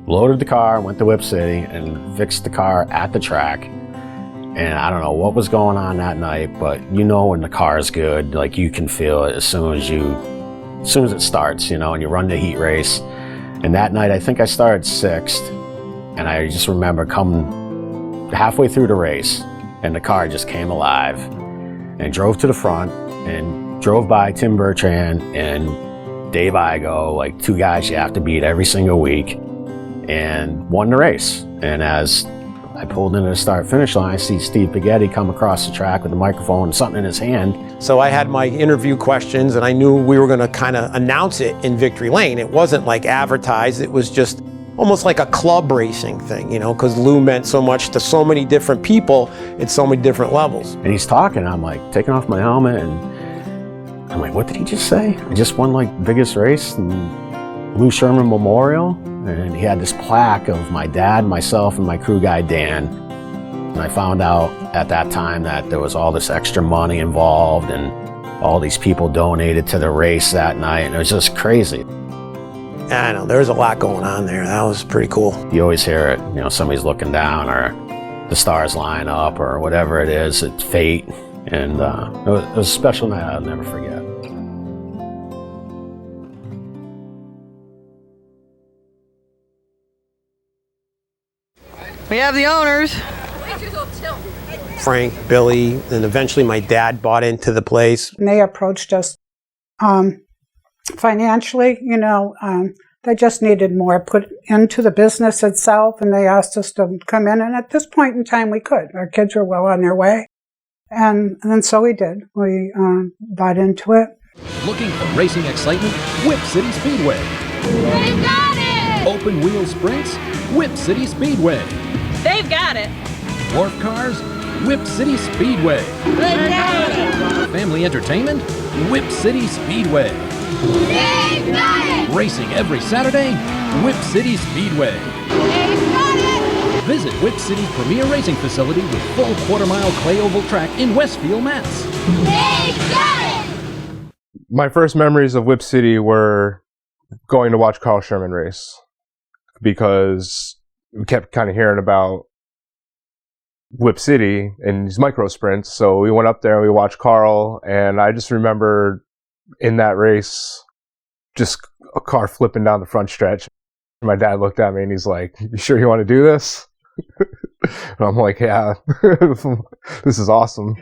Loaded the car, went to Whip City and fixed the car at the track. And I don't know what was going on that night, but you know when the car is good, like you can feel it as soon as it starts, you know, and you run the heat race. And that night, I think I started 6th. And I just remember coming halfway through the race and the car just came alive and drove to the front and drove by Tim Bertrand and Dave Igo, like 2 guys you have to beat every single week, and won the race. And as I pulled into the start-finish line, I see Steve Pighetti come across the track with a microphone and something in his hand. So I had my interview questions and I knew we were gonna kind of announce it in Victory Lane. It wasn't like advertised, it was just almost like a club racing thing, you know, because Lou meant so much to so many different people at so many different levels. And he's talking, and I'm like taking off my helmet, and I'm like, what did he just say? I just won like biggest race in Lou Sherman Memorial, and he had this plaque of my dad, myself, and my crew guy Dan. And I found out at that time that there was all this extra money involved, and all these people donated to the race that night, and it was just crazy. I know, there was a lot going on there. That was pretty cool. You always hear it, you know, somebody's looking down or the stars line up or whatever it is, it's fate. And it was a special night I'll never forget. We have the owners. Frank, Billy, and eventually my dad bought into the place. And they approached us financially, they just needed more put into the business itself, and they asked us to come in, and at this point in time we could. Our kids were well on their way, and so we did. We bought into it. Looking for racing excitement? Whip City Speedway. They've got it! Open wheel sprints? Whip City Speedway. They've got it! Dwarf Cars? Whip City Speedway. They've got it! Family entertainment? Whip City Speedway. They've got it! Racing every Saturday? Whip City Speedway. They've got it! Visit Whip City's premier racing facility with full quarter-mile clay oval track in Westfield, Mass. They've got it! My first memories of Whip City were going to watch Carl Sherman race, because we kept kind of hearing about Whip City and these micro sprints. So we went up there and we watched Carl, and I just remember in that race, just a car flipping down the front stretch. My dad looked at me and he's like, "You sure you want to do this?" And I'm like, "Yeah, this is awesome."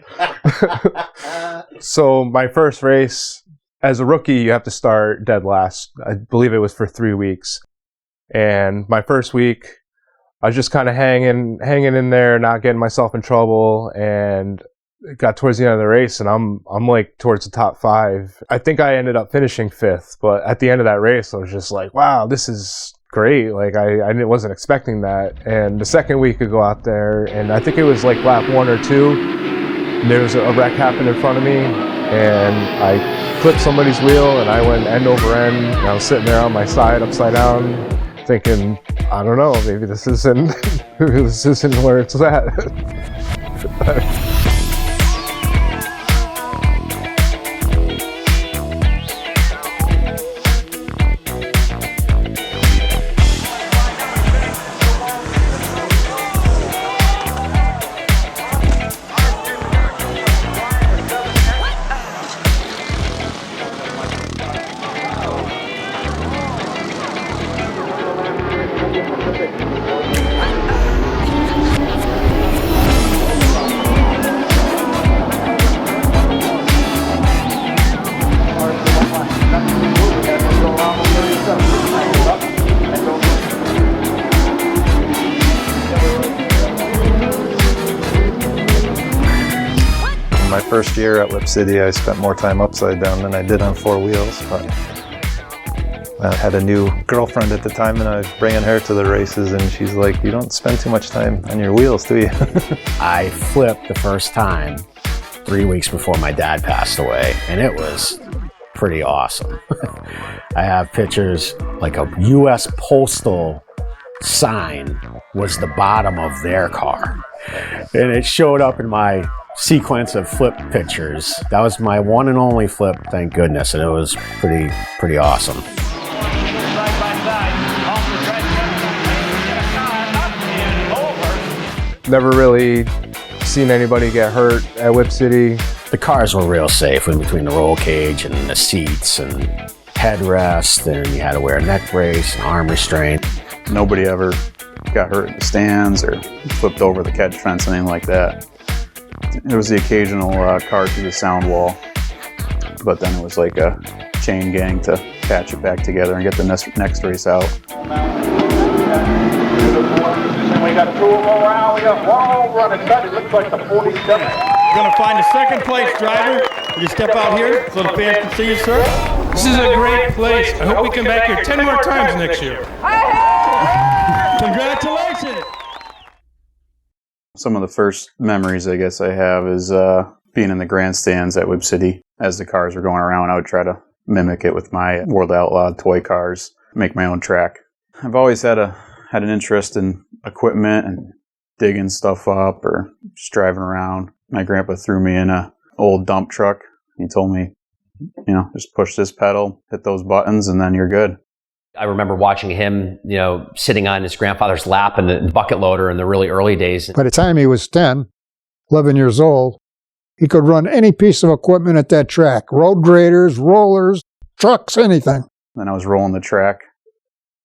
So my first race, as a rookie, you have to start dead last. I believe it was for 3 weeks. And my first week, I was just kind of hanging in there, not getting myself in trouble, and it got towards the end of the race, and I'm like towards the top 5. I think I ended up finishing 5th, but at the end of that race, I was just like, wow, this is great. Like I wasn't expecting that. And the second week I go out there, and I think it was like lap 1 or 2, and there was a wreck happened in front of me, and I clipped somebody's wheel, and I went end over end, and I was sitting there on my side, upside down, thinking, I don't know, maybe this isn't where it's at. My first year at Whip City, I spent more time upside down than I did on 4 wheels, but I had a new girlfriend at the time, and I was bringing her to the races, and she's like, "You don't spend too much time on your wheels, do you?" I flipped the first time 3 weeks before my dad passed away, and it was pretty awesome. I have pictures, like a U.S. Postal sign was the bottom of their car, and it showed up in my sequence of flip pictures. That was my one and only flip, thank goodness, and it was pretty awesome. Never really seen anybody get hurt at Whip City. The cars were real safe in between the roll cage and the seats and headrest, and you had to wear a neck brace and arm restraint. Nobody ever got hurt in the stands or flipped over the catch fence, anything like that. There was the occasional car through the sound wall, but then it was like a chain gang to patch it back together and get the next race out. We got 2 more around. We got one over on the cut. It looks like the 47. We're going to find a second place driver. You step out here so the fans can see you, sir. This is a great place. I hope we come back here 10 more times next year. Congratulations. Some of the first memories I guess I have is being in the grandstands at Whip City. As the cars were going around, I would try to mimic it with my World Outlawed toy cars, make my own track. I've always had an interest in equipment and digging stuff up or just driving around. My grandpa threw me in a old dump truck. He told me, just push this pedal, hit those buttons, and then you're good. I remember watching him, sitting on his grandfather's lap in the bucket loader in the really early days. By the time he was 10, 11 years old, He could run any piece of equipment at that track. Road graders, rollers, trucks, anything. Then I was rolling the track,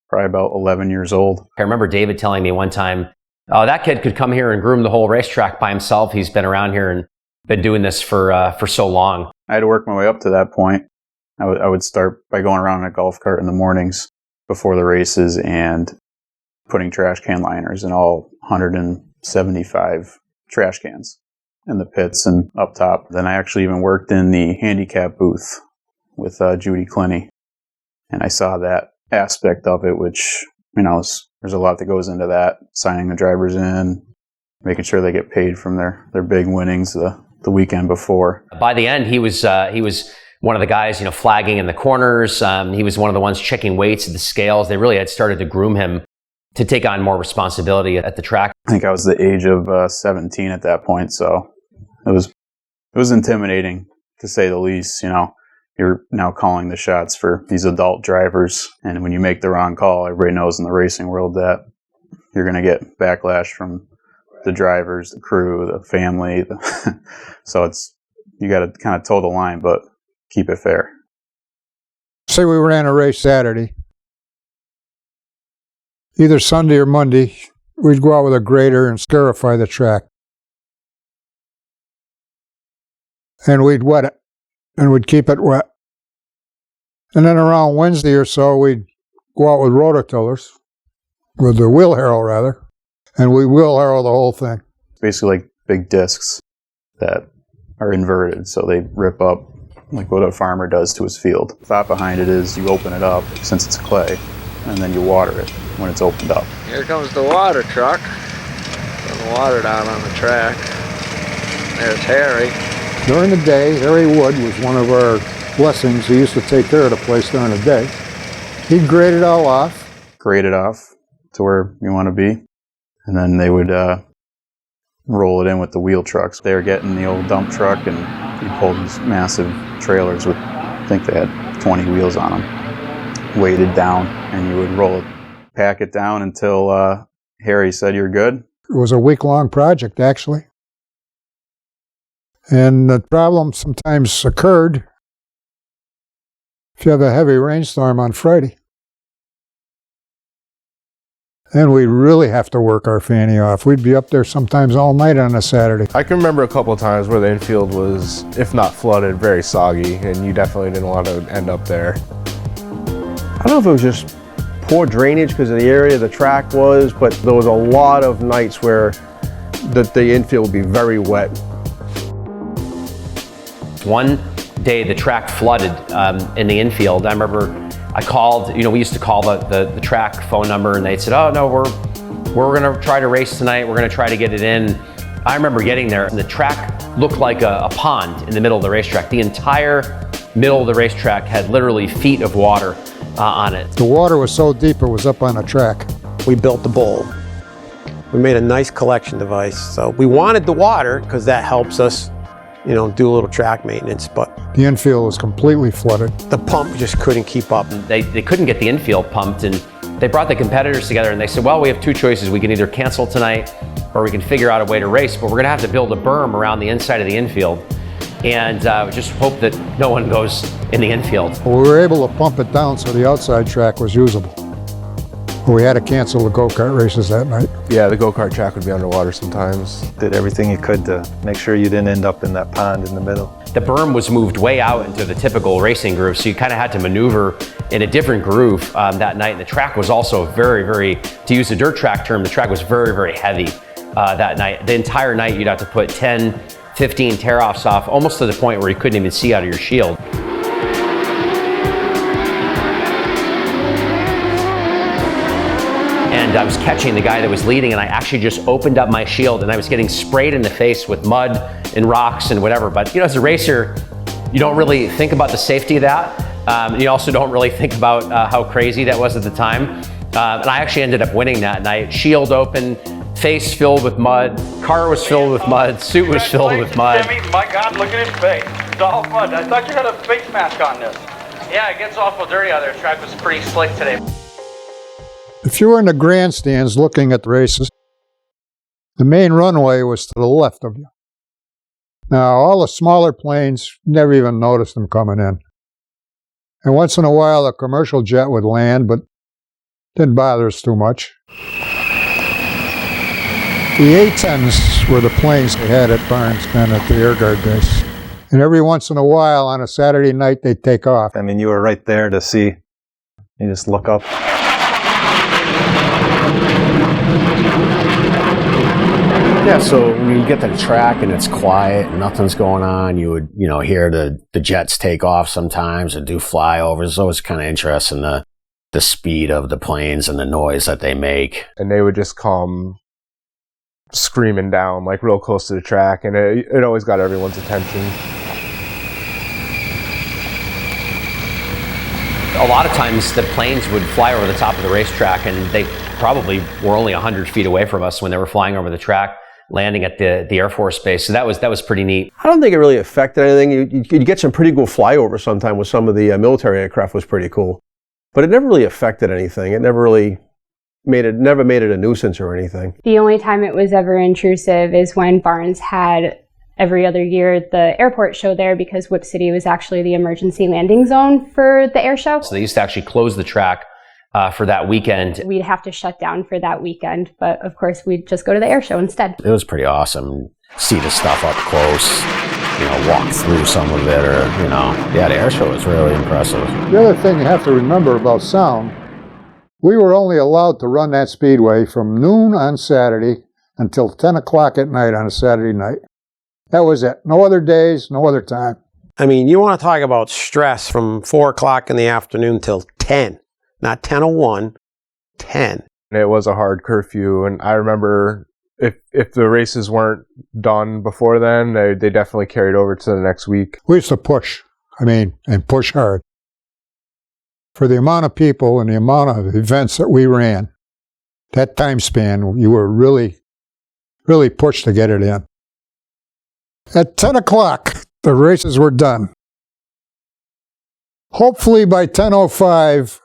probably about 11 years old. I remember David telling me one time, oh, that kid could come here and groom the whole racetrack by himself. He's been around here and been doing this for so long. I had to work my way up to that point. I would start by going around in a golf cart in the mornings before the races and putting trash can liners in all 175 trash cans in the pits and up top. Then I actually even worked in the handicap booth with Judy Clinny. And I saw that aspect of it, which, you know, there's a lot that goes into that. Signing the drivers in, making sure they get paid from their big winnings the weekend before. By the end, he was one of the guys, you know, flagging in the corners. He was one of the ones checking weights at the scales. They really had started to groom him to take on more responsibility at the track. I think I was the age of 17 at that point, so it was intimidating, to say the least. You know, you're now calling the shots for these adult drivers, and when you make the wrong call, everybody knows in the racing world that you're going to get backlash from the drivers, the crew, the family. So you got to kind of toe the line, but keep it fair. Say we ran a race Saturday. Either Sunday or Monday, we'd go out with a grader and scarify the track. And we'd wet it. And we'd keep it wet. And then around Wednesday or so, we'd go out with rototillers, with the wheel harrow rather, and we wheel harrow the whole thing. It's basically like big discs that are inverted, so they rip up like what a farmer does to his field. The thought behind it is you open it up, since it's clay, and then you water it when it's opened up. Here comes the water truck. Putting water down on the track. There's Harry. During the day, Harry Wood was one of our blessings. He used to take care of the place during the day. He'd grade it all off. Grade it off to where you want to be. And then they would roll it in with the wheel trucks. They were getting the old dump truck, and you pulled these massive trailers with, I think they had 20 wheels on them, weighted down, and you would roll it, pack it down until Harry said you're good. It was a week-long project, actually. And the problem sometimes occurred if you have a heavy rainstorm on Friday. And we'd really have to work our fanny off. We'd be up there sometimes all night on a Saturday. I can remember a couple of times where the infield was, if not flooded, very soggy, and you definitely didn't want to end up there. I don't know if it was just poor drainage because of the area the track was, but there was a lot of nights where the infield would be very wet. One day the track flooded in the infield. I remember I called, you know, we used to call the track phone number, and they said, oh no, we're gonna try to race tonight. We're gonna try to get it in. I remember getting there, and the track looked like a pond in the middle of the racetrack. The entire middle of the racetrack had literally feet of water on it. The water was so deep it was up on the track. We built the bowl. We made a nice collection device. So we wanted the water because that helps us, you know, do a little track maintenance, but the infield was completely flooded. The pump just couldn't keep up. They couldn't get the infield pumped, and they brought the competitors together and they said, well, we have two choices. We can either cancel tonight or we can figure out a way to race, but we're gonna have to build a berm around the inside of the infield, and just hope that no one goes in the infield. Well, we were able to pump it down so the outside track was usable. But we had to cancel the go-kart races that night. Yeah, the go-kart track would be underwater sometimes. Did everything you could to make sure you didn't end up in that pond in the middle. The berm was moved way out into the typical racing groove, so you kind of had to maneuver in a different groove that night. And the track was also very, very, to use a dirt track term, the track was very, very heavy that night. The entire night you'd have to put 10, 15 tear-offs off, almost to the point where you couldn't even see out of your shield. And I was catching the guy that was leading, and I actually just opened up my shield, and I was getting sprayed in the face with mud and rocks and whatever. But you know, as a racer, you don't really think about the safety of that. You also don't really think about how crazy that was at the time. And I actually ended up winning that night. Shield open, face filled with mud, car was filled with mud, suit was filled with mud. Jimmy, my God, look at his face. It's all mud. I thought you had a face mask on this. Yeah, it gets awful dirty out there. The track was pretty slick today. If you were in the grandstands looking at the races, the main runway was to the left of you. Now, all the smaller planes, never even noticed them coming in. And once in a while, a commercial jet would land, but didn't bother us too much. The A-10s were the planes they had at Barnes and at the Air Guard base. And every once in a while, on a Saturday night, they'd take off. I mean, you were right there to see. You just look up. Yeah, so when you get to the track and it's quiet and nothing's going on, you would, hear the jets take off sometimes and do flyovers. It's always kind of interesting, the speed of the planes and the noise that they make. And they would just come screaming down, like real close to the track, and it always got everyone's attention. A lot of times the planes would fly over the top of the racetrack, and they probably were only 100 feet away from us when they were flying over the track, landing at the Air Force Base. So that was pretty neat. I don't think it really affected anything. You get some pretty cool flyover sometime with some of the military aircraft. Was pretty cool, but it never really affected anything. It never really made it a nuisance or anything. The only time it was ever intrusive is when Barnes had every other year the airport show there, because Whip City was actually the emergency landing zone for the air show. So they used to actually close the track for that weekend. We'd have to shut down for that weekend, but of course we'd just go to the air show instead. It was pretty awesome. See the stuff up close, walk through some of it, or, the air show was really impressive. The other thing you have to remember about sound, we were only allowed to run that speedway from noon on Saturday until 10 o'clock at night on a Saturday night. That was it. No other days, no other time. I mean, you want to talk about stress from 4 o'clock in the afternoon till 10. Not 10:01, 10. It was a hard curfew, and I remember if the races weren't done before then, they definitely carried over to the next week. We used to push, and push hard. For the amount of people and the amount of events that we ran, that time span, you were really, really pushed to get it in. At 10 o'clock, the races were done. Hopefully by 10:05,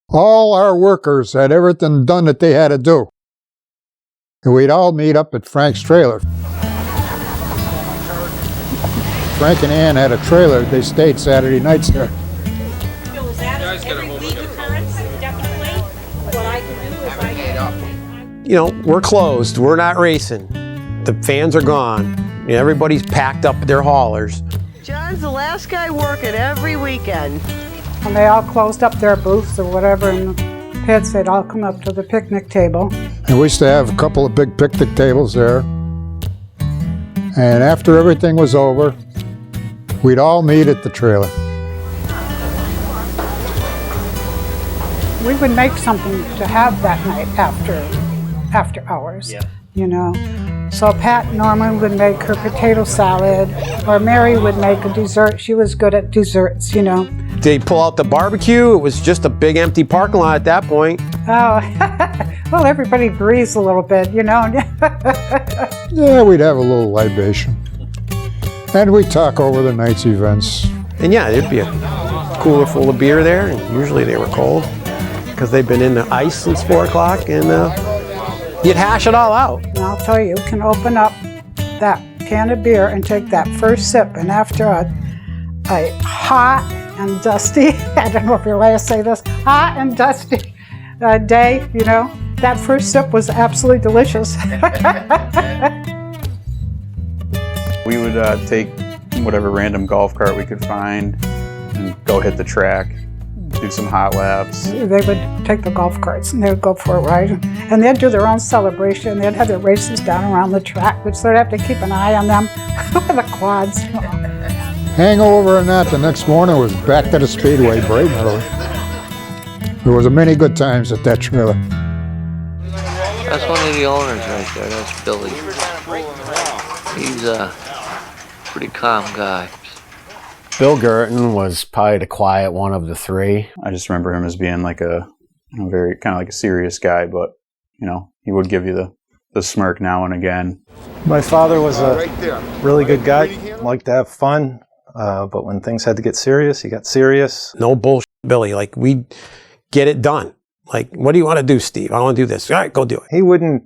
all our workers had everything done that they had to do. And we'd all meet up at Frank's trailer. Frank and Ann had a trailer. They stayed Saturday nights there. Is that every week occurrence? Definitely. What I can do is I can... We're closed. We're not racing. The fans are gone. Everybody's packed up their haulers. John's the last guy working every weekend. When they all closed up their booths or whatever in the pits, they'd all come up to the picnic table. And we used to have a couple of big picnic tables there. And after everything was over, we'd all meet at the trailer. We would make something to have that night after hours, So Pat Norman would make her potato salad, or Mary would make a dessert. She was good at desserts, They'd pull out the barbecue. It was just a big empty parking lot at that point. Oh, well, everybody breathes a little bit, Yeah, we'd have a little libation. And we'd talk over the night's events. And yeah, there'd be a cooler full of beer there, and usually they were cold because they'd been in the ice since 4 o'clock, and you'd hash it all out. And I'll tell you, you can open up that can of beer and take that first sip, and after a hot and dusty, I don't know if you're allowed to say this, hot and dusty day, that first sip was absolutely delicious. We would take whatever random golf cart we could find and go hit the track, do some hot laps. They would take the golf carts and they would go for a ride, and they'd do their own celebration. They'd have their races down around the track, which they'd have to keep an eye on them with the quads. Hangover or not, the next morning was back to the speedway bright and early. There was many good times at that trailer. That's one of the owners right there. That's Billy. He's a pretty calm guy. Bill Guertin was probably the quiet one of the three. I just remember him as being like a very kind of like a serious guy, but he would give you the smirk now and again. My father was a really good guy. Liked to have fun, but when things had to get serious, he got serious. No bullshit, Billy. Like, we get it done. Like, what do you want to do, Steve? I want to do this. All right, go do it. He wouldn't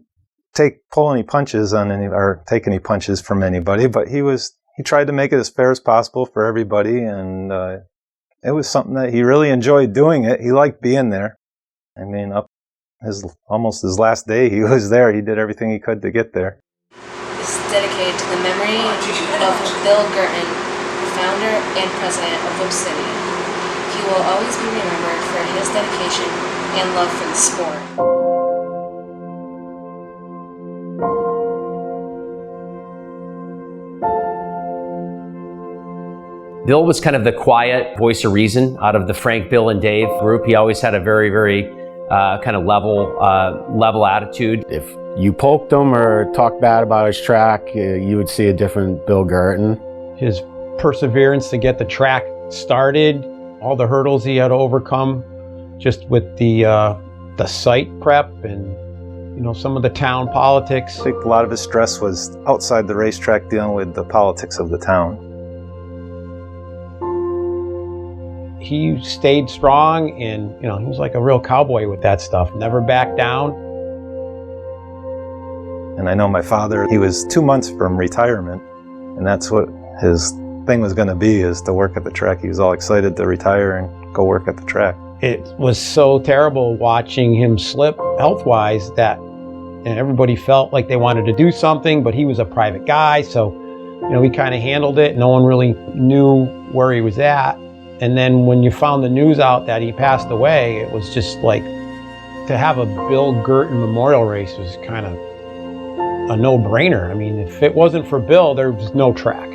pull any punches on any or take any punches from anybody, but he tried to make it as fair as possible for everybody, and it was something that he really enjoyed doing it. He liked being there. I mean, up almost his last day, he was there. He did everything he could to get there. This is dedicated to the memory of Bill Guertin, the founder and president of Whip City. He will always be remembered for his dedication and love for the sport. Bill was kind of the quiet voice of reason out of the Frank, Bill, and Dave group. He always had a very, very kind of level attitude. If you poked him or talked bad about his track, you would see a different Bill Guertin. His perseverance to get the track started, all the hurdles he had to overcome, just with the site prep and some of the town politics. I think a lot of his stress was outside the racetrack, dealing with the politics of the town. He stayed strong, and he was like a real cowboy with that stuff. Never backed down. And I know my father, he was 2 months from retirement, and that's what his thing was going to be, is to work at the track. He was all excited to retire and go work at the track. It was so terrible watching him slip health-wise that everybody felt like they wanted to do something, but he was a private guy, so he kind of handled it. No one really knew where he was at. And then when you found the news out that he passed away, it was just like, to have a Bill Guertin memorial race was kind of a no-brainer. I mean, if it wasn't for Bill, there was no track.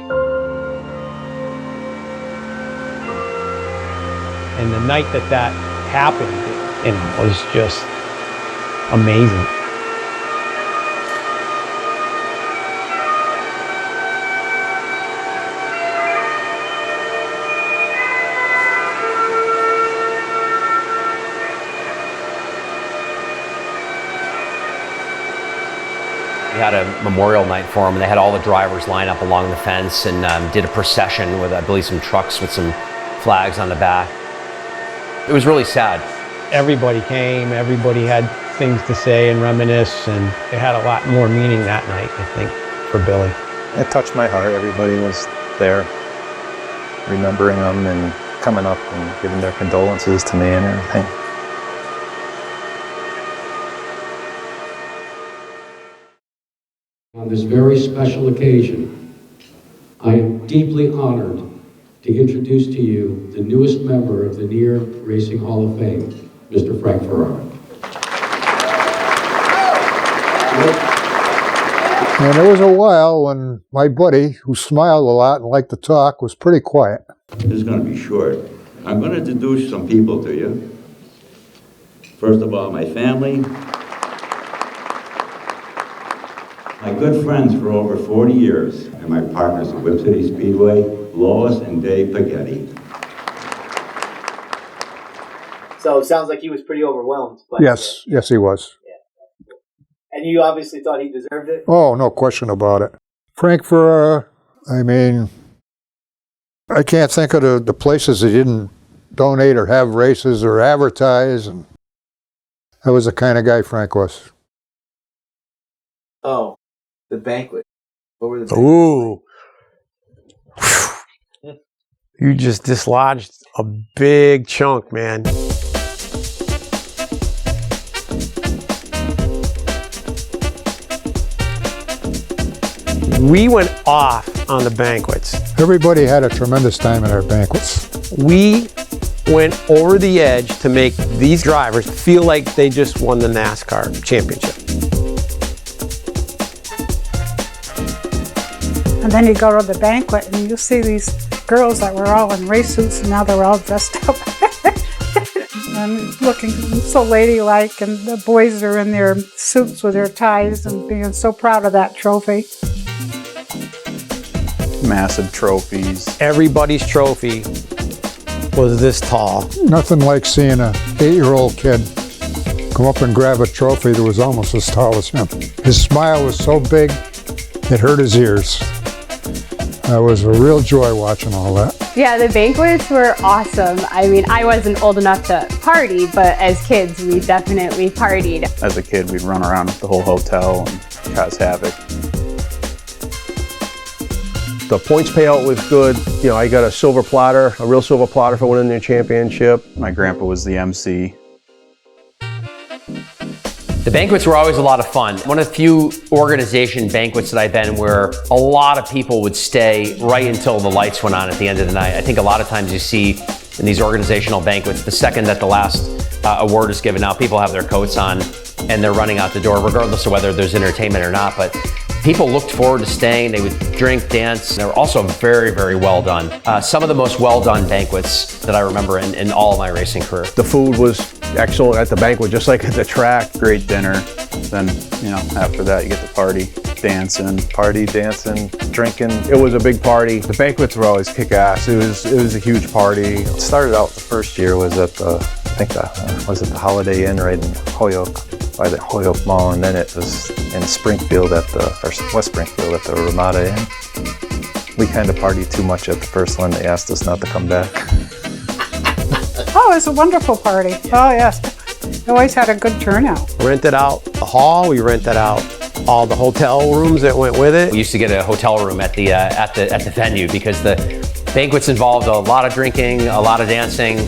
And the night that happened, it was just amazing. We had a memorial night for him, and they had all the drivers line up along the fence and did a procession with, I believe, some trucks with some flags on the back. It was really sad. Everybody came, everybody had things to say and reminisce, and it had a lot more meaning that night, I think, for Billy. It touched my heart. Everybody was there, remembering him and coming up and giving their condolences to me and everything. On this very special occasion, I am deeply honored to introduce to you the newest member of the Near Racing Hall of Fame, Mr. Frank Ferrara. And there was a while when my buddy, who smiled a lot and liked to talk, was pretty quiet. This is going to be short. I'm going to introduce some people to you. First of all, my family. My good friends for over 40 years, and my partners at Whip City Speedway, Lois and Dave Pighetti. So it sounds like he was pretty overwhelmed. Yes, he was. Yeah. And you obviously thought he deserved it? Oh, no question about it. Frank Ferrara, I mean, I can't think of the places he didn't donate or have races or advertise, and that was the kind of guy Frank was. Oh, the banquet. What were the Ooh. You just dislodged a big chunk, man. We went off on the banquets. Everybody had a tremendous time at our banquets. We went over the edge to make these drivers feel like they just won the NASCAR championship. And then you go to the banquet and you see these girls that were all in race suits, and now they're all dressed up and looking so ladylike, and the boys are in their suits with their ties and being so proud of that trophy. Massive trophies. Everybody's trophy was this tall. Nothing like seeing an 8-year-old kid come up and grab a trophy that was almost as tall as him. His smile was so big, it hurt his ears. It was a real joy watching all that. Yeah, the banquets were awesome. I mean, I wasn't old enough to party, but as kids, we definitely partied. As a kid, we'd run around the whole hotel and cause havoc. The points payout was good. You know, I got a silver platter, a real silver platter for winning the championship. My grandpa was the MC. The banquets were always a lot of fun. One of the few organization banquets that I've been where a lot of people would stay right until the lights went on at the end of the night. I think a lot of times you see in these organizational banquets, the second that the last award is given out, people have their coats on and they're running out the door, regardless of whether there's entertainment or not. But people looked forward to staying. They would drink, dance. They were also very, very well done. Some of the most well done banquets that I remember in all of my racing career. The food was excellent at the banquet, just like at the track. Great dinner. Then, you know, after that, you get the party, dancing, drinking. It was a big party. The banquets were always kick-ass. It was a huge party. It started out the first year was at the, I think was at the Holiday Inn right in Holyoke, by the Holyoke Mall, and then it was in Springfield or West Springfield at the Ramada Inn. We kind of partied too much at the first one. They asked us not to come back. Oh, it was a wonderful party. Oh, yes. We always had a good turnout. Rented out the hall. We rented out all the hotel rooms that went with it. We used to get a hotel room at the venue because the banquets involved a lot of drinking, a lot of dancing,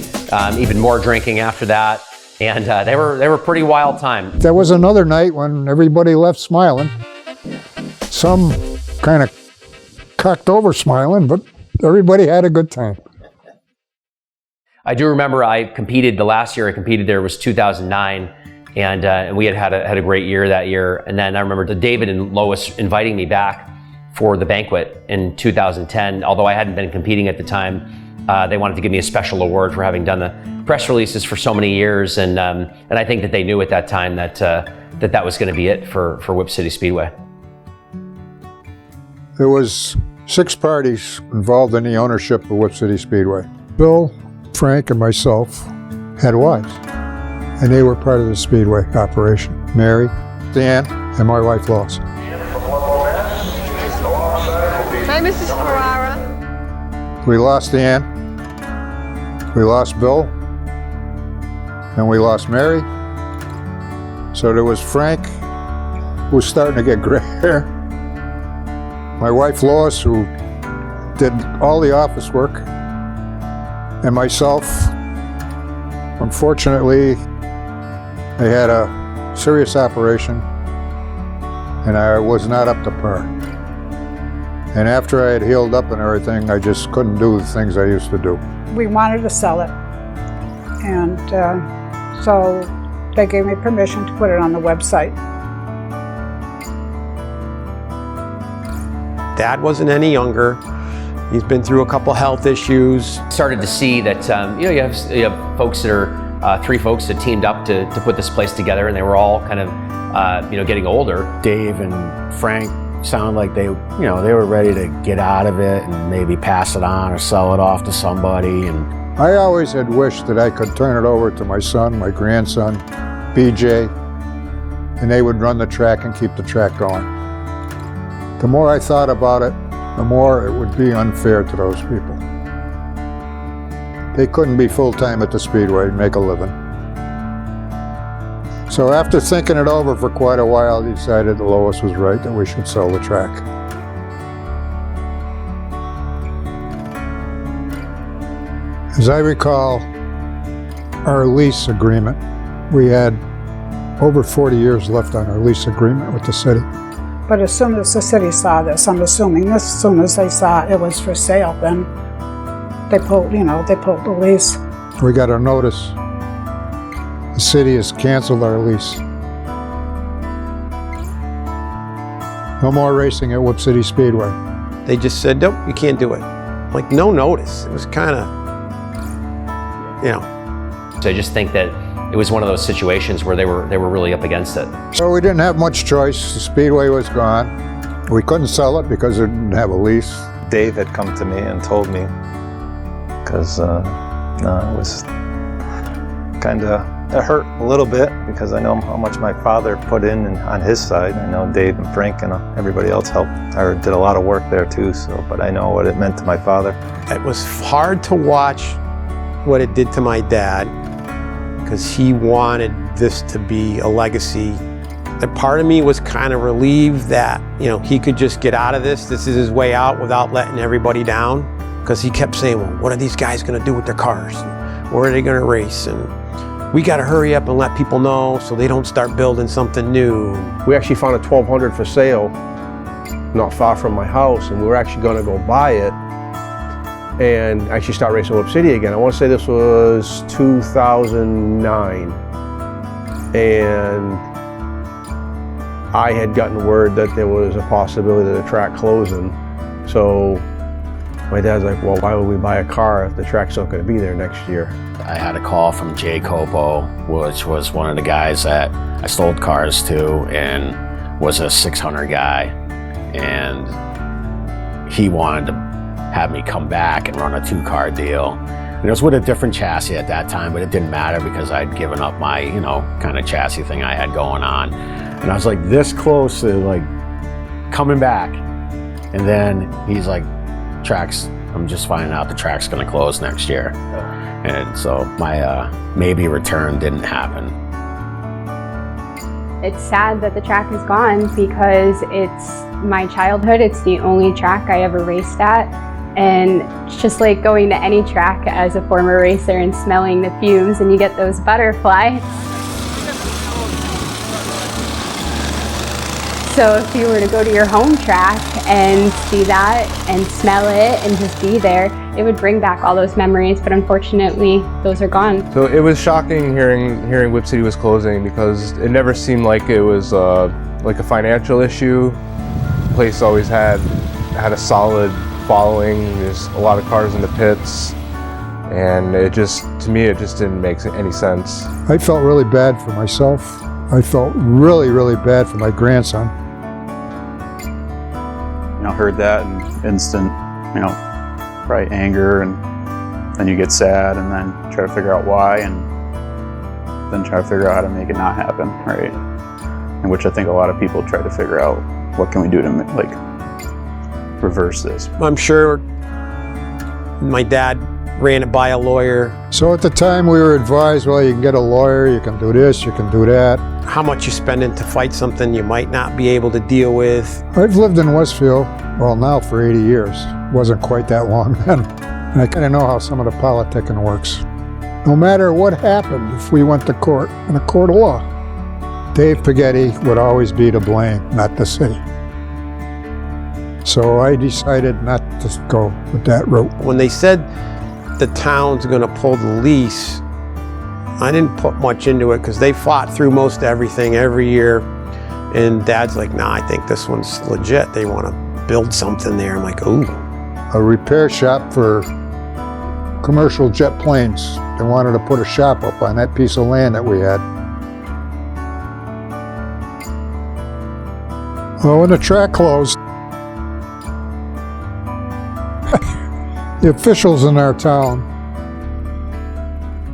even more drinking after that. And they were pretty wild time. There was another night when everybody left smiling. Some kind of cocked over smiling, but everybody had a good time. I do remember I competed, the last year I competed there was 2009, and we had a great year that year. And then I remember David and Lois inviting me back for the banquet in 2010. Although I hadn't been competing at the time, they wanted to give me a special award for having done the press releases for so many years. And I think that they knew at that time that that was going to be it for Whip City Speedway. There was 6 parties involved in the ownership of Whip City Speedway. Bill, Frank, and myself had wives, and they were part of the Speedway operation. Mary, Dan, and my wife Lois. Hi, Mrs. Ferrara. We lost Dan, we lost Bill, and we lost Mary. So there was Frank, who was starting to get gray hair. My wife Lois, who did all the office work, and myself. Unfortunately, I had a serious operation, and I was not up to par. And after I had healed up and everything, I just couldn't do the things I used to do. We wanted to sell it, and so they gave me permission to put it on the website. Dad wasn't any younger. He's been through a couple health issues. Started to see that you have folks that are 3 folks that teamed up to put this place together, and they were all kind of getting older. Dave and Frank sounded like they were ready to get out of it and maybe pass it on or sell it off to somebody. And I always had wished that I could turn it over to my son, my grandson, BJ, and they would run the track and keep the track going. The more I thought about it, the more it would be unfair to those people. They couldn't be full-time at the Speedway and make a living. So after thinking it over for quite a while, I decided that Lois was right, that we should sell the track. As I recall, our lease agreement, we had over 40 years left on our lease agreement with the city. But as soon as the city saw this, I'm assuming as soon as they saw it was for sale, then they pulled the lease. We got a notice. The city has canceled our lease. No more racing at Whip City Speedway. They just said, nope, you can't do it. Like, no notice. It was kind of, So I just think that it was one of those situations where they were really up against it. So we didn't have much choice. The Speedway was gone. We couldn't sell it because it didn't have a lease. Dave had come to me and told me, because it was kind of, it hurt a little bit because I know how much my father put in on his side. I know Dave and Frank and everybody else helped, or did a lot of work there too, but I know what it meant to my father. It was hard to watch what it did to my dad, because he wanted this to be a legacy The part of me was kind of relieved that, you know, he could just get out of this. This is his way out without letting everybody down. Because he kept saying, well, what are these guys going to do with their cars? And where are they going to race? And we got to hurry up and let people know so they don't start building something new. We actually found a 1200 for sale not far from my house, and we were actually going to go buy it and actually start racing Whip City again. I want to say this was 2009. And I had gotten word that there was a possibility of the track closing. So my dad's like, well, why would we buy a car if the track's not going to be there next year? I had a call from Jay Copo, which was one of the guys that I sold cars to and was a 600 guy. And he wanted to have me come back and run a 2-car deal. And it was with a different chassis at that time, but it didn't matter because I'd given up my, you know, kind of chassis thing I had going on. And I was like this close to like coming back. And then he's like, I'm just finding out the track's gonna close next year. And so my maybe return didn't happen. It's sad that the track is gone because it's my childhood. It's the only track I ever raced at. And it's just like going to any track as a former racer and smelling the fumes and you get those butterflies. So if you were to go to your home track and see that and smell it and just be there, it would bring back all those memories, but unfortunately those are gone. So it was shocking hearing Whip City was closing because it never seemed like it was like a financial issue. The place always had a solid following. There's a lot of cars in the pits, and it just, to me, it just didn't make any sense. I felt really bad for myself. I felt really, really bad for my grandson. You know, heard that and instant, you know, probably anger, and then you get sad and then try to figure out why, and then try to figure out how to make it not happen, right? And which I think a lot of people try to figure out, what can we do to like reverse this? I'm sure my dad ran it by a lawyer. So at the time we were advised, well, you can get a lawyer, you can do this, you can do that. How much you spending to fight something you might not be able to deal with. I've lived in Westfield, well now for 80 years. Wasn't quite that long then. And I kind of know how some of the politicking works. No matter what happened, if we went to court, in a court of law, Dave Pighetti would always be to blame, not the city. So I decided not to go with that route. When they said the town's gonna pull the lease, I didn't put much into it because they fought through most everything every year. And Dad's like, nah, I think this one's legit. They want to build something there. I'm like, ooh. A repair shop for commercial jet planes. They wanted to put a shop up on that piece of land that we had. Well, when the track closed, the officials in our town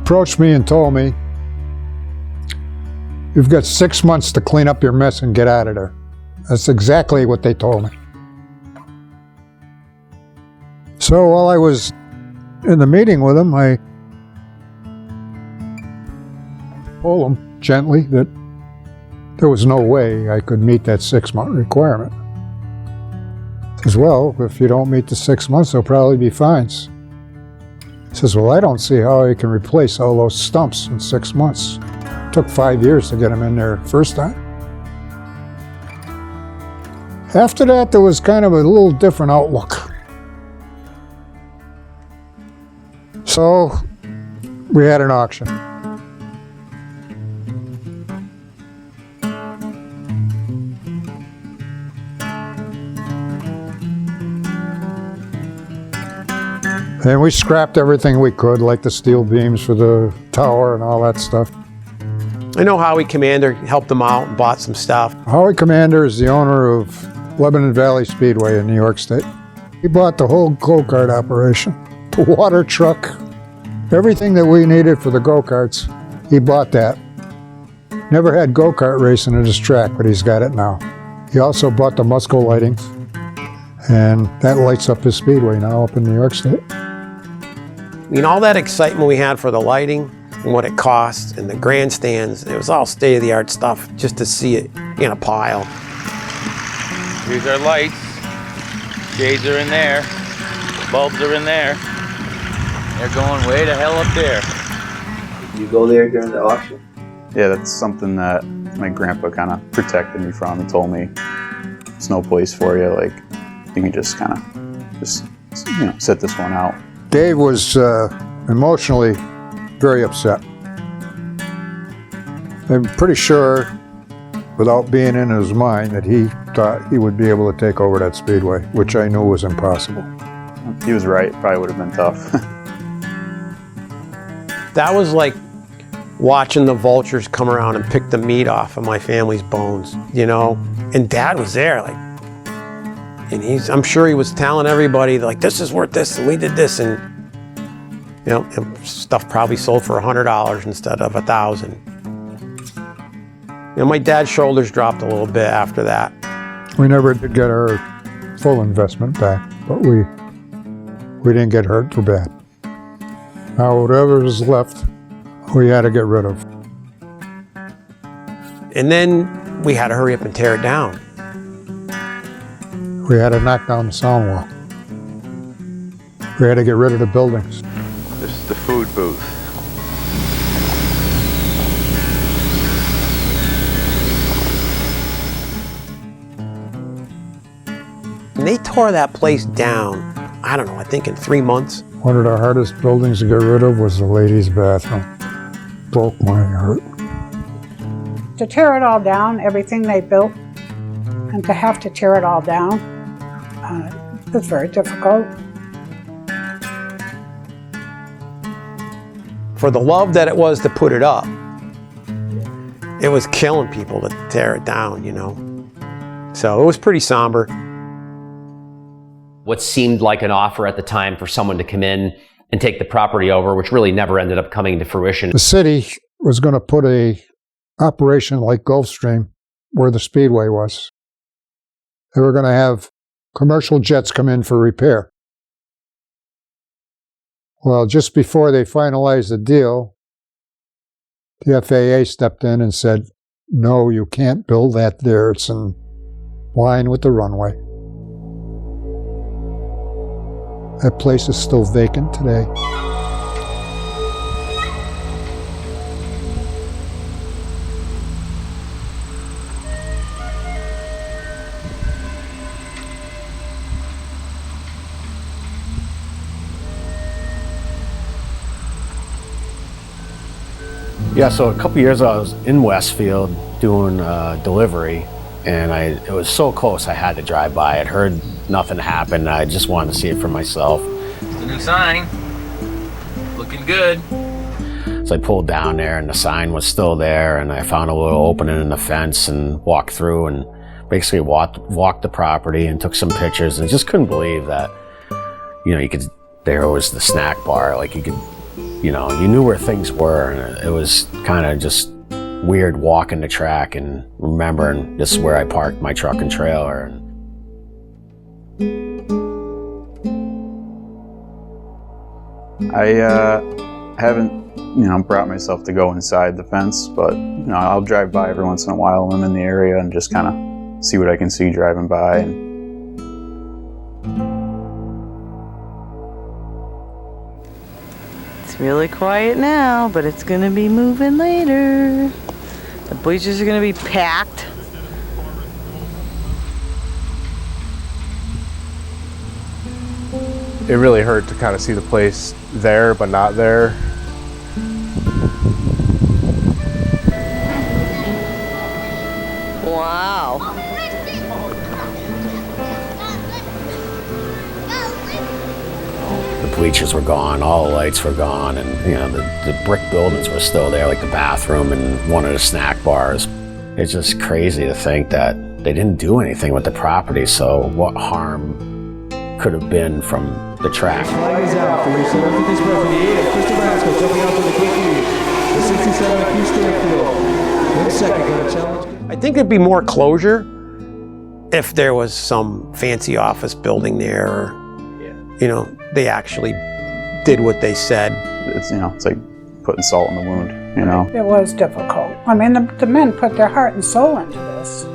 approached me and told me, you've got 6 months to clean up your mess and get out of there. That's exactly what they told me. So while I was in the meeting with them, I told them gently that there was no way I could meet that 6-month requirement. He says, well, if you don't meet the 6 months, there'll probably be fines. He says, well, I don't see how I can replace all those stumps in 6 months. It took 5 years to get them in there first time. After that, there was kind of a little different outlook. So we had an auction. And we scrapped everything we could, like the steel beams for the tower and all that stuff. I know Howie Commander helped them out and bought some stuff. Howie Commander is the owner of Lebanon Valley Speedway in New York State. He bought the whole go-kart operation, the water truck, everything that we needed for the go-karts. He bought that. Never had go-kart racing at his track, but he's got it now. He also bought the Musco lightings, and that lights up his speedway now up in New York State. I mean, all that excitement we had for the lighting and what it cost and the grandstands, it was all state-of-the-art stuff just to see it in a pile. Here's our lights. Shades are in there. Bulbs are in there. They're going way to hell up there. You go there during the auction? Yeah, that's something that my grandpa kind of protected me from. He told me, it's no place for you. Like, you can just kind of sit this one out. Dave was emotionally very upset. I'm pretty sure, without being in his mind, that he thought he would be able to take over that speedway, which I knew was impossible. He was right. Probably would have been tough. That was like watching the vultures come around and pick the meat off of my family's bones, you know? And Dad was there, like, and I'm sure he was telling everybody, like, this is worth this, and we did this, and, you know, stuff probably sold for $100 instead of $1,000. You know, my dad's shoulders dropped a little bit after that. We never did get our full investment back, but we didn't get hurt too bad. Now, whatever was left, we had to get rid of. And then we had to hurry up and tear it down. We had to knock down the sound wall. We had to get rid of the buildings. This is the food booth. And they tore that place down, I don't know, I think in 3 months. One of the hardest buildings to get rid of was the ladies' bathroom. Broke my heart. To tear it all down, everything they built, and to have to tear it all down, was very difficult. For the love that it was to put it up, it was killing people to tear it down, you know. So it was pretty somber. What seemed like an offer at the time for someone to come in and take the property over, which really never ended up coming to fruition. The city was going to put a operation like Gulfstream where the speedway was. They were going to have commercial jets come in for repair. Well, just before they finalized the deal, the FAA stepped in and said, no, you can't build that there. It's in line with the runway. That place is still vacant today. Yeah, so a couple years ago I was in Westfield doing delivery, and it was so close I had to drive by. I'd heard nothing happened. I just wanted to see it for myself. The new sign. Looking good. So I pulled down there and the sign was still there, and I found a little opening in the fence and walked through and basically walked the property and took some pictures, and just couldn't believe that, you know, there was the snack bar, like you knew where things were, and it was kind of just weird walking the track and remembering this is where I parked my truck and trailer. I haven't, brought myself to go inside the fence, but, I'll drive by every once in a while when I'm in the area and just kind of see what I can see driving by. It's really quiet now, but it's gonna be moving later. The bleachers are gonna be packed. It really hurt to kind of see the place there, but not there. Wow. The bleachers were gone, all the lights were gone, and the brick buildings were still there, like the bathroom and one of the snack bars. It's just crazy to think that they didn't do anything with the property, so what harm could have been from the track? Flag is out for your 750 spread for the 8 of Chris Nebraska, jumping out to the quick lead. The 67 of Houston field. 1 second, gonna challenge. I think there'd be more closure if there was some fancy office building there, or, they actually did what they said. It's like putting salt in the wound, It was difficult. I mean, the men put their heart and soul into this.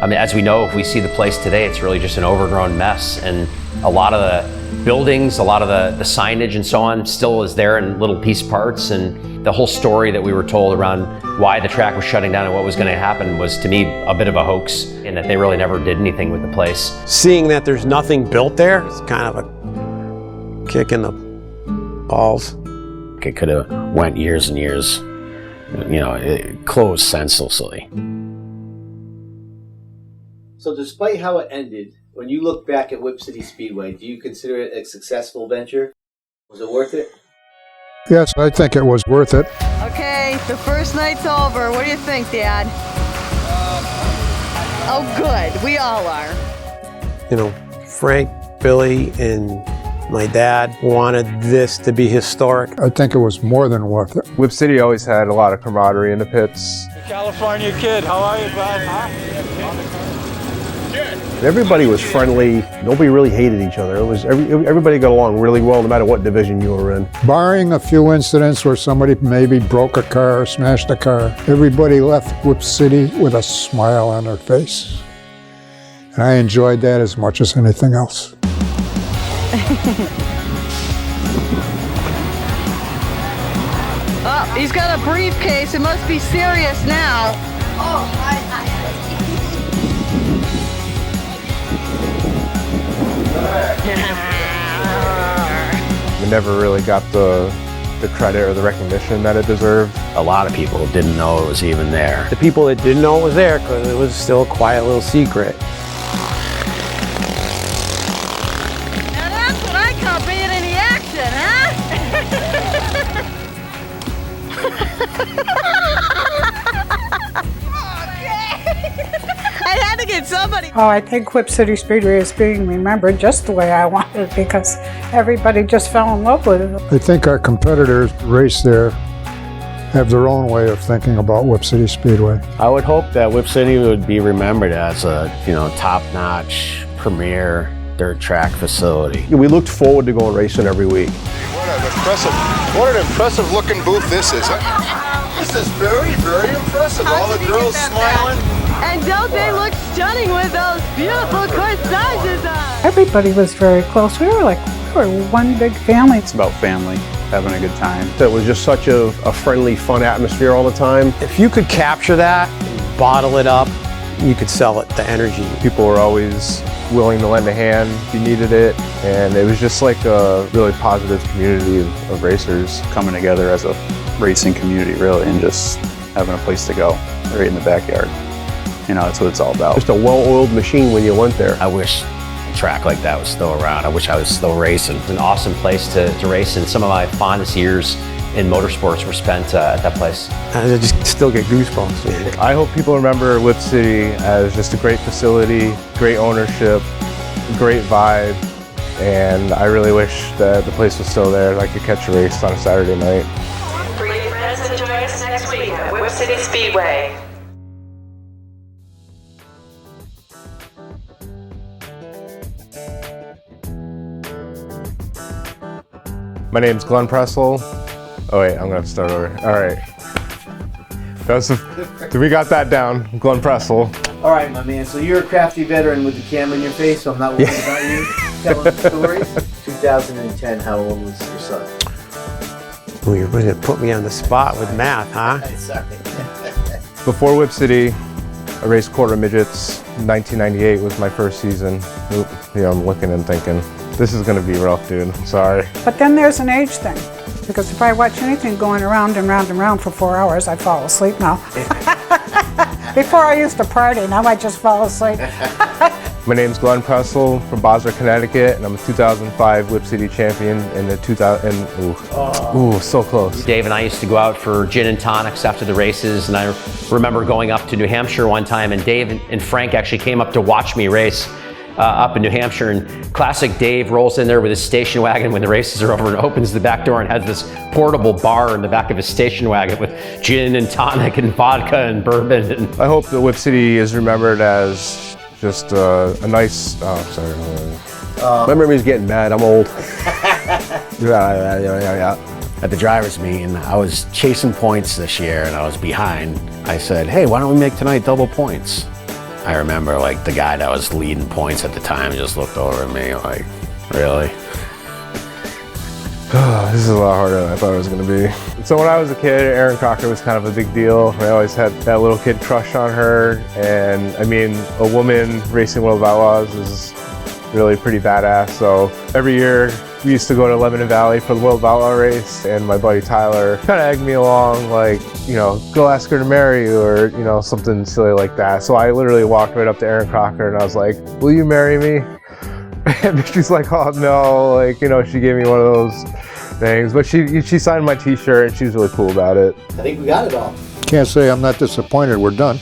I mean, as we know, if we see the place today, it's really just an overgrown mess. And a lot of the buildings, a lot of the signage and so on still is there in little piece parts. And the whole story that we were told around why the track was shutting down and what was going to happen was, to me, a bit of a hoax, and that they really never did anything with the place. Seeing that there's nothing built there, it's kind of a kick in the balls. It could have went years and years. You know, it closed senselessly. So despite how it ended, when you look back at Whip City Speedway, do you consider it a successful venture? Was it worth it? Yes, I think it was worth it. Okay, the first night's over. What do you think, Dad? Oh, good. We all are. You know, Frank, Billy, and my dad wanted this to be historic. I think it was more than worth it. Whip City always had a lot of camaraderie in the pits. California kid, how are you, bud? Everybody was friendly. Nobody really hated each other. It was everybody got along really well, no matter what division you were in. Barring a few incidents where somebody maybe broke a car or smashed a car, everybody left Whip City with a smile on their face. And I enjoyed that as much as anything else. Oh, he's got a briefcase. It must be serious now. It never really got the credit or the recognition that it deserved. A lot of people didn't know it was even there. The people that didn't know it was there because it was still a quiet little secret. Now that's what I call being in the action, huh? I had to get somebody. Oh, I think Whip City Speedway is being remembered just the way I want it because everybody just fell in love with it. I think our competitors race there have their own way of thinking about Whip City Speedway. I would hope that Whip City would be remembered as a, you know, top-notch, premier dirt track facility. We looked forward to going racing every week. What an impressive looking booth this is. This is very, very impressive. All the girls smiling. And don't they look stunning with those beautiful corsages on? Everybody was very close. We were one big family. It's about family, having a good time. It was just such a friendly, fun atmosphere all the time. If you could capture that, bottle it up, you could sell it, the energy. People were always willing to lend a hand if you needed it, and it was just like a really positive community of racers Coming together as a racing community, really, and just having a place to go right in the backyard. You know, that's what it's all about. Just a well-oiled machine when you went there. I wish a track like that was still around. I wish I was still racing. It's an awesome place to race, and some of my fondest years in motorsports were spent at that place. I just still get goosebumps. I hope people remember Whip City as just a great facility, great ownership, great vibe, and I really wish that the place was still there and I could catch a race on a Saturday night. Bring your friends and join us next week at Whip City Speedway. My name's Glenn Pressel. Oh wait, I'm gonna have to start over. All right. We got that down. Glenn Pressel. All right, my man. So you're a crafty veteran with the camera in your face, so I'm not worried about you telling the stories. 2010, how old was your son? Well, you're going to put me on the spot with math, huh? Sorry. Before Whip City, I raced quarter midgets. 1998 was my first season. Oop, yeah, I'm looking and thinking, this is gonna be rough, dude. I'm sorry. But then there's an age thing. Because if I watch anything going around and round and round for 4 hours, I fall asleep now. Before I used to party, now I just fall asleep. My name's Glenn Pressel from Bosworth, Connecticut, and I'm a 2005 Whip City champion in the 2000. Ooh, so close. Dave and I used to go out for gin and tonics after the races, and I remember going up to New Hampshire one time, and Dave and Frank actually came up to watch me race up in New Hampshire, and classic Dave rolls in there with his station wagon when the races are over and opens the back door and has this portable bar in the back of his station wagon with gin and tonic and vodka and bourbon. And I hope that Whip City is remembered as just a nice, oh, sorry. My memory's getting bad, I'm old. Yeah. At the driver's meeting, I was chasing points this year and I was behind. I said, hey, why don't we make tonight double points? I remember like the guy that was leading points at the time just looked over at me like, really? This is a lot harder than I thought it was going to be. So when I was a kid, Erin Cocker was kind of a big deal. I always had that little kid crush on her. And I mean, a woman racing World of Outlaws is really pretty badass. So every year we used to go to Lebanon Valley for the World of Outlaw race. And my buddy Tyler kind of egged me along, like, you know, go ask her to marry you, or, you know, something silly like that. So I literally walked right up to Erin Cocker and I was like, will you marry me? And she's like, oh no, like, you know, she gave me one of those things, but she signed my t-shirt and she was really cool about it. I think we got it all. Can't say I'm not disappointed we're done.